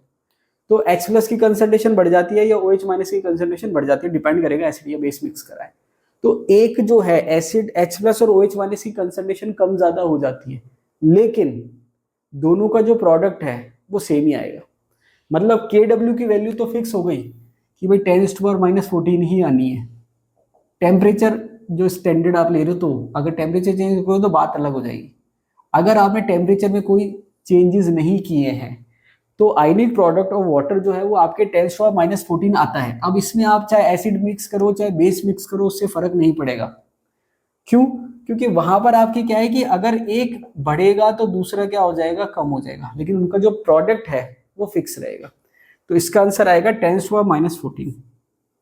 तो H प्लस की कंसंट्रेशन बढ़ जाती है या OH माइनस की कंसंट्रेशन बढ़ जाती है, डिपेंड करेगा एसिड या बेस मिक्स करा है। तो एक जो है एसिड H प्लस और OH माइनस की कंसंट्रेशन कम ज्यादा हो जाती है, लेकिन दोनों का जो प्रोडक्ट है वो सेम ही आएगा। मतलब KW की वैल्यू तो फिक्स हो गई कि भाई 10⁻⁻14 ही आनी है। टेम्परेचर जो स्टैंडर्ड आप ले रहे हो, तो अगर टेम्परेचर चेंज करो तो बात अलग हो जाएगी। अगर आपने टेम्परेचर में कोई चेंजेस नहीं किए हैं तो आयनिक प्रोडक्ट ऑफ वाटर जो है वो आपके 10⁻⁻14 आता है। अब इसमें आप चाहे एसिड मिक्स करो चाहे बेस मिक्स करो, उससे फर्क नहीं पड़ेगा। क्यों? क्योंकि वहां पर आपकी क्या है कि अगर एक बढ़ेगा तो दूसरा क्या हो जाएगा, कम हो जाएगा, लेकिन उनका जो प्रोडक्ट है वो फिक्स रहेगा। तो इसका आंसर आएगा 10⁻⁻14।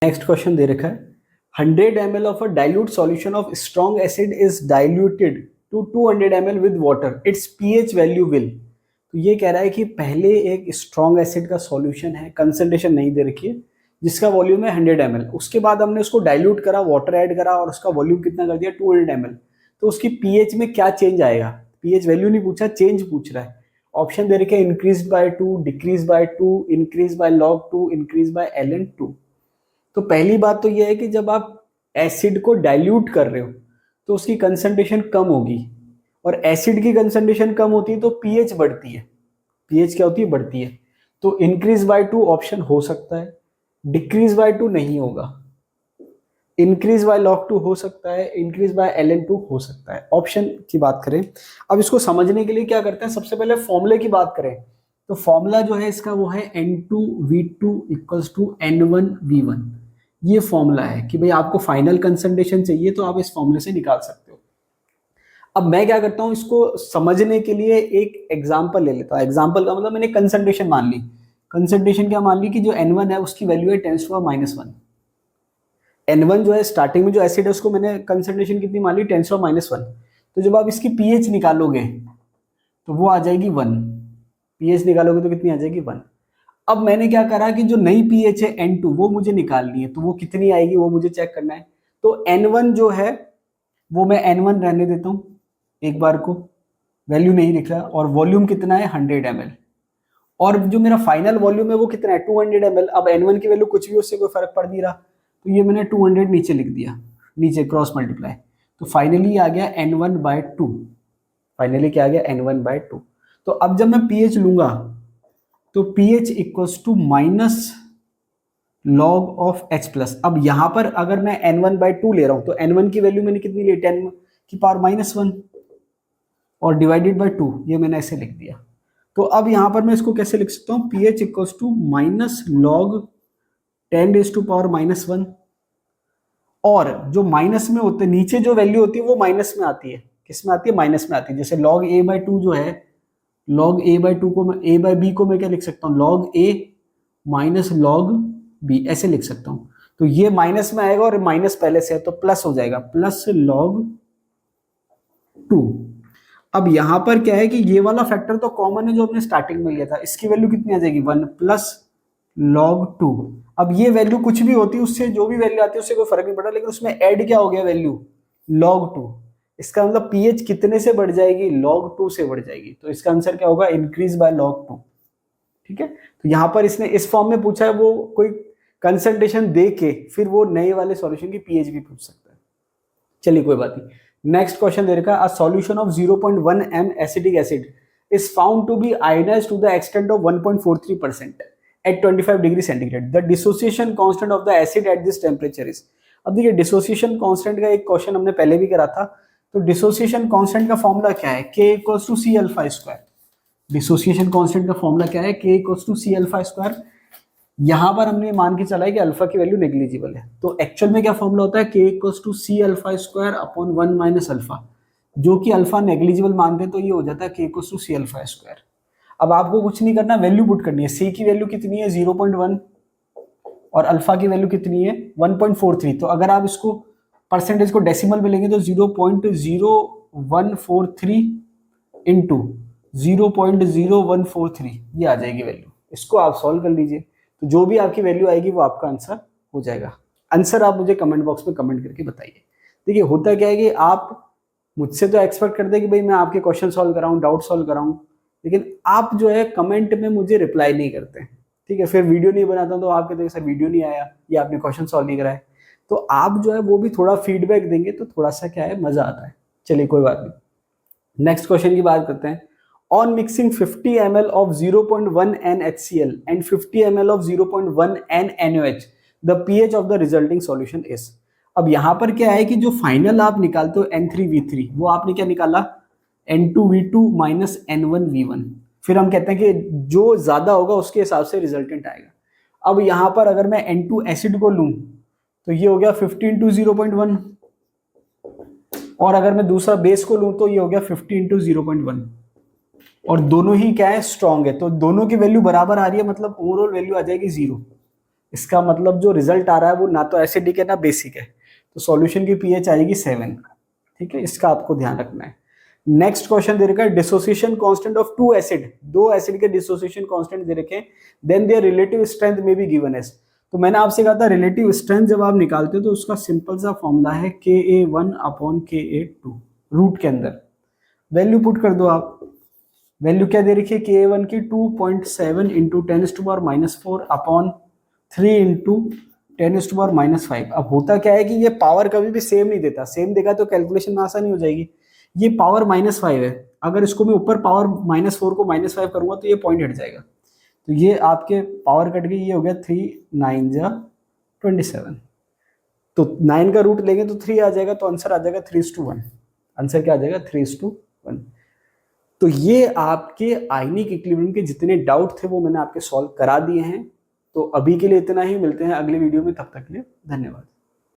नेक्स्ट क्वेश्चन दे रखा है, 100 ml of a dilute solution of strong acid is diluted to 200 ml with water. Its pH value will। तो ये कह रहा है कि पहले एक स्ट्रॉन्ग एसिड का सॉल्यूशन है, कंसंट्रेशन नहीं दे रखी है, जिसका वॉल्यूम है 100 ml। उसके बाद हमने उसको डाइल्यूट करा, वाटर ऐड करा और उसका वॉल्यूम कितना कर दिया 200 ml। तो उसकी पीएच में क्या चेंज आएगा, पीएच वैल्यू नहीं पूछा, चेंज पूछ रहा है। ऑप्शन दे रखे increase by 2, decrease by 2, increase by log 2, increase by ln2। तो पहली बात तो यह है कि जब आप एसिड को डाइल्यूट कर रहे हो तो उसकी कंसंट्रेशन कम होगी, और एसिड की कंसंट्रेशन कम होती है तो पीएच बढ़ती है। पीएच क्या होती है, बढ़ती है। तो इंक्रीज बाय 2 ऑप्शन हो सकता है, डिक्रीज बाय 2 नहीं होगा, इंक्रीज बाय log 2 हो सकता है, इंक्रीज बाय ln2 हो सकता है। ऑप्शन की बात करें, अब इसको समझने के लिए क्या करते हैं, सबसे पहले फॉर्मूले की बात करें तो फॉर्मूला जो है इसका वो है N2V2 इक्वल्स टू N1V1। ये फॉर्मूला है कि भाई आपको फाइनल कंसंट्रेशन चाहिए तो आप इस फॉर्मूले से निकाल सकते हो। अब मैं क्या करता हूं, इसको समझने के लिए एक एग्जांपल ले लेता हूं। एग्जांपल का मतलब मैंने कंसंट्रेशन मान ली। कंसंट्रेशन क्या मान ली कि जो N1 है उसकी वैल्यू है 10⁻⁻1। N1 जो है स्टार्टिंग में जो एसिड है उसको मैंने कंसंट्रेशन कितनी मान ली 10⁻⁻1। तो जब आप इसकी पीएच निकालोगे तो वो आ जाएगी 1। पीएच निकालोगे तो कितनी आ जाएगी 1। अब मैंने क्या करा कि जो नई पीएच है N2 वो मुझे निकालनी है, तो वो कितनी आएगी वो मुझे चेक करना है। तो N1 जो है वो मैं N1 रहने देता हूं, एक बार को वैल्यू नहीं लिख रहा, और वॉल्यूम कितना है 100 ml, और जो मेरा फाइनल वॉल्यूम है वो कितना है 200 ml। अब N1 की वैल्यू कुछ भी, उससे कोई फर्क पड़ नहीं रहा, तो ये मैंने 200 नीचे लिख दिया, नीचे क्रॉस मल्टीप्लाई। तो फाइनली आ गया N1/2। फाइनली क्या आ गया N1/2। तो अब जब मैं पीएच लूंगा तो pH equals to minus log of H plus. अब यहां पर अगर मैं N1/2 ले रहा हूं तो N1 की वैल्यू मैंने कितनी ली 10⁻⁻1 और डिवाइडेड बाय 2, ये मैंने ऐसे लिख दिया। तो अब यहां पर मैं इसको कैसे लिख सकता हूं, pH equals to minus log 10⁻⁻1, और जो माइनस में होते नीचे जो वैल्यू होती है वो माइनस में आती है। किस में आती है, माइनस में आती है। जैसे log A/2 जो है, log A/2 को मैं A/B को मैं क्या लिख सकता हूँ, log A minus log B, ऐसे लिख सकता हूँ। तो ये माइनस में आएगा और माइनस पहले से है तो प्लस हो जाएगा, प्लस log 2। अब यहां पर क्या है कि ये वाला फैक्टर तो कॉमन है जो हमने स्टार्टिंग में लिया था, इसकी वैल्यू कितनी आ जाएगी 1 प्लस log 2। अब ये वैल्यू कुछ भी होती है, उससे जो भी वैल्यू आती है उससे कोई फर्क नहीं पड़ता, लेकिन उसमें ऐड क्या हो गया वैल्यू log 2। इसका मतलब पीएच कितने से बढ़ जाएगी, log 2 से बढ़ जाएगी। तो इसका आंसर क्या होगा, इंक्रीज बाय log 2। ठीक है, तो यहां पर इसने इस फॉर्म में पूछा है, वो कोई कंसंट्रेशन दे के फिर वो नए वाले सॉल्यूशन की पीएच भी पूछ सकता है। चलिए कोई बात नहीं। नेक्स्ट क्वेश्चन दे रखा है, a solution of 0.1 m acetic acid is found to be ionized to the extent of 1.43% at 25 degree centigrade. The dissociation constant of the acid at this temperature is. अब देखिए डिसोसिएशन कांस्टेंट का एक question हमने पहले भी करा था। तो डिसोसिएशन कांस्टेंट का फॉर्मूला क्या है, K equals to C⁴²। Dissociation constant का फॉर्मूला क्या है, K इक्वल्स टू C⁴²। यहाँ पर हमने मान के चला है कि अल्फा की वैल्यू नेग्लिजिबल है, तो एक्चुअल में क्या फॉर्मूला होता है, k equals to C alpha square upon 1 minus alpha, जो कि अल्फा नेग्लिजिबल मानते हैं तो ये हो जाता है k equals to C alpha square. अब आपको कुछ नहीं करना, वैल्यू पुट करनी है, c की वैल्यू कितनी है 0.1 और अल्फा की वैल्यू कितनी है 1.43, तो अगर आप इसको परसेंटेज को डेसिमल में लेंगे तो 0.0143 इंटू 0.0143 ये आ जाएगी वैल्यू। इसको आप सॉल्व कर लीजिए, तो जो भी आपकी वैल्यू आएगी वो आपका आंसर हो जाएगा। आंसर आप मुझे कमेंट बॉक्स में कमेंट करके बताइए। देखिए होता क्या है कि आप मुझसे तो एक्सपेक्ट करते हैं कि भाई मैं आपके क्वेश्चन सॉल्व कराऊं, डाउट सॉल्व कराऊं, लेकिन आप जो है कमेंट में मुझे रिप्लाई नहीं करते, ठीक है, फिर वीडियो नहीं बनाता तो आप कहते हैं सर वीडियो नहीं आया या आपने क्वेश्चन सॉल्व नहीं कराया, तो आप जो है वो भी थोड़ा फीडबैक देंगे तो थोड़ा सा क्या है मजा आता है। चलिए कोई बात नहीं, नेक्स्ट क्वेश्चन की बात करते हैं। On mixing 50 ml of 0.1 NaHCl and 50 ml of 0.1 NaNOH, the pH of the resulting solution is। अब यहाँ पर क्या है कि जो फाइनल आप निकालते हो N3V3 वो आपने क्या निकाला N2V2 माइनस N1V1, फिर हम कहते हैं कि जो ज्यादा होगा उसके हिसाब से रिजल्टेंट आएगा। अब यहाँ पर अगर मैं N2 एसिड को लूं तो ये हो गया 50 इंटू 0.1, और अगर मैं दूसरा बेस को लूं तो ये हो गया 50 इंटू 0.1, और दोनों ही क्या है स्ट्रॉन्ग है, तो दोनों की वैल्यू बराबर आ रही है, मतलब ओवरऑल वैल्यू आ जाएगी 0। इसका मतलब जो रिजल्ट आ रहा है वो ना तो एसिडिक है ना बेसिक है, तो सॉल्यूशन की पीएच आएगी 7। ठीक है, इसका आपको ध्यान रखना है। नेक्स्ट क्वेश्चन दे रखा है dissociation constant of two acid, दो एसिड के डिसोसिएशन कांस्टेंट दे रखे हैं, देन देयर रिलेटिव स्ट्रेंथ में बी गिवन एज। तो मैंने आपसे कहा था रिलेटिव स्ट्रेंथ जब आप निकालते हो तो उसका सिंपल सा फॉर्मूला है Ka1 अपॉन Ka2, रूट के अंदर वैल्यू पुट कर दो आप। वैल्यू क्या दे रखी है Ka1 की 2.7 इंटू 10⁻⁻4 अपॉन 3 इंटू 10⁻⁻5। अब होता क्या है कि ये पावर कभी भी सेम नहीं देता, सेम देगा तो कैलकुलेशन में आसानी हो जाएगी। ये पावर -5 है, अगर इसको मैं ऊपर पावर -4 को -5 करूंगा तो ये पॉइंट हट जाएगा, तो ये आपके पावर कट गई, ये हो गया 3 9 जा 27, तो 9 का रूट लेंगे तो 3 आ जाएगा, तो आंसर आ जाएगा 3:1। आंसर क्या आ जाएगा 3:1। तो ये आपके आयनिक इक्विलिब्रियम के जितने डाउट थे वो मैंने आपके सॉल्व करा दिए हैं। तो अभी के लिए इतना ही, मिलते हैं अगले वीडियो में, तब तक के लिए धन्यवाद।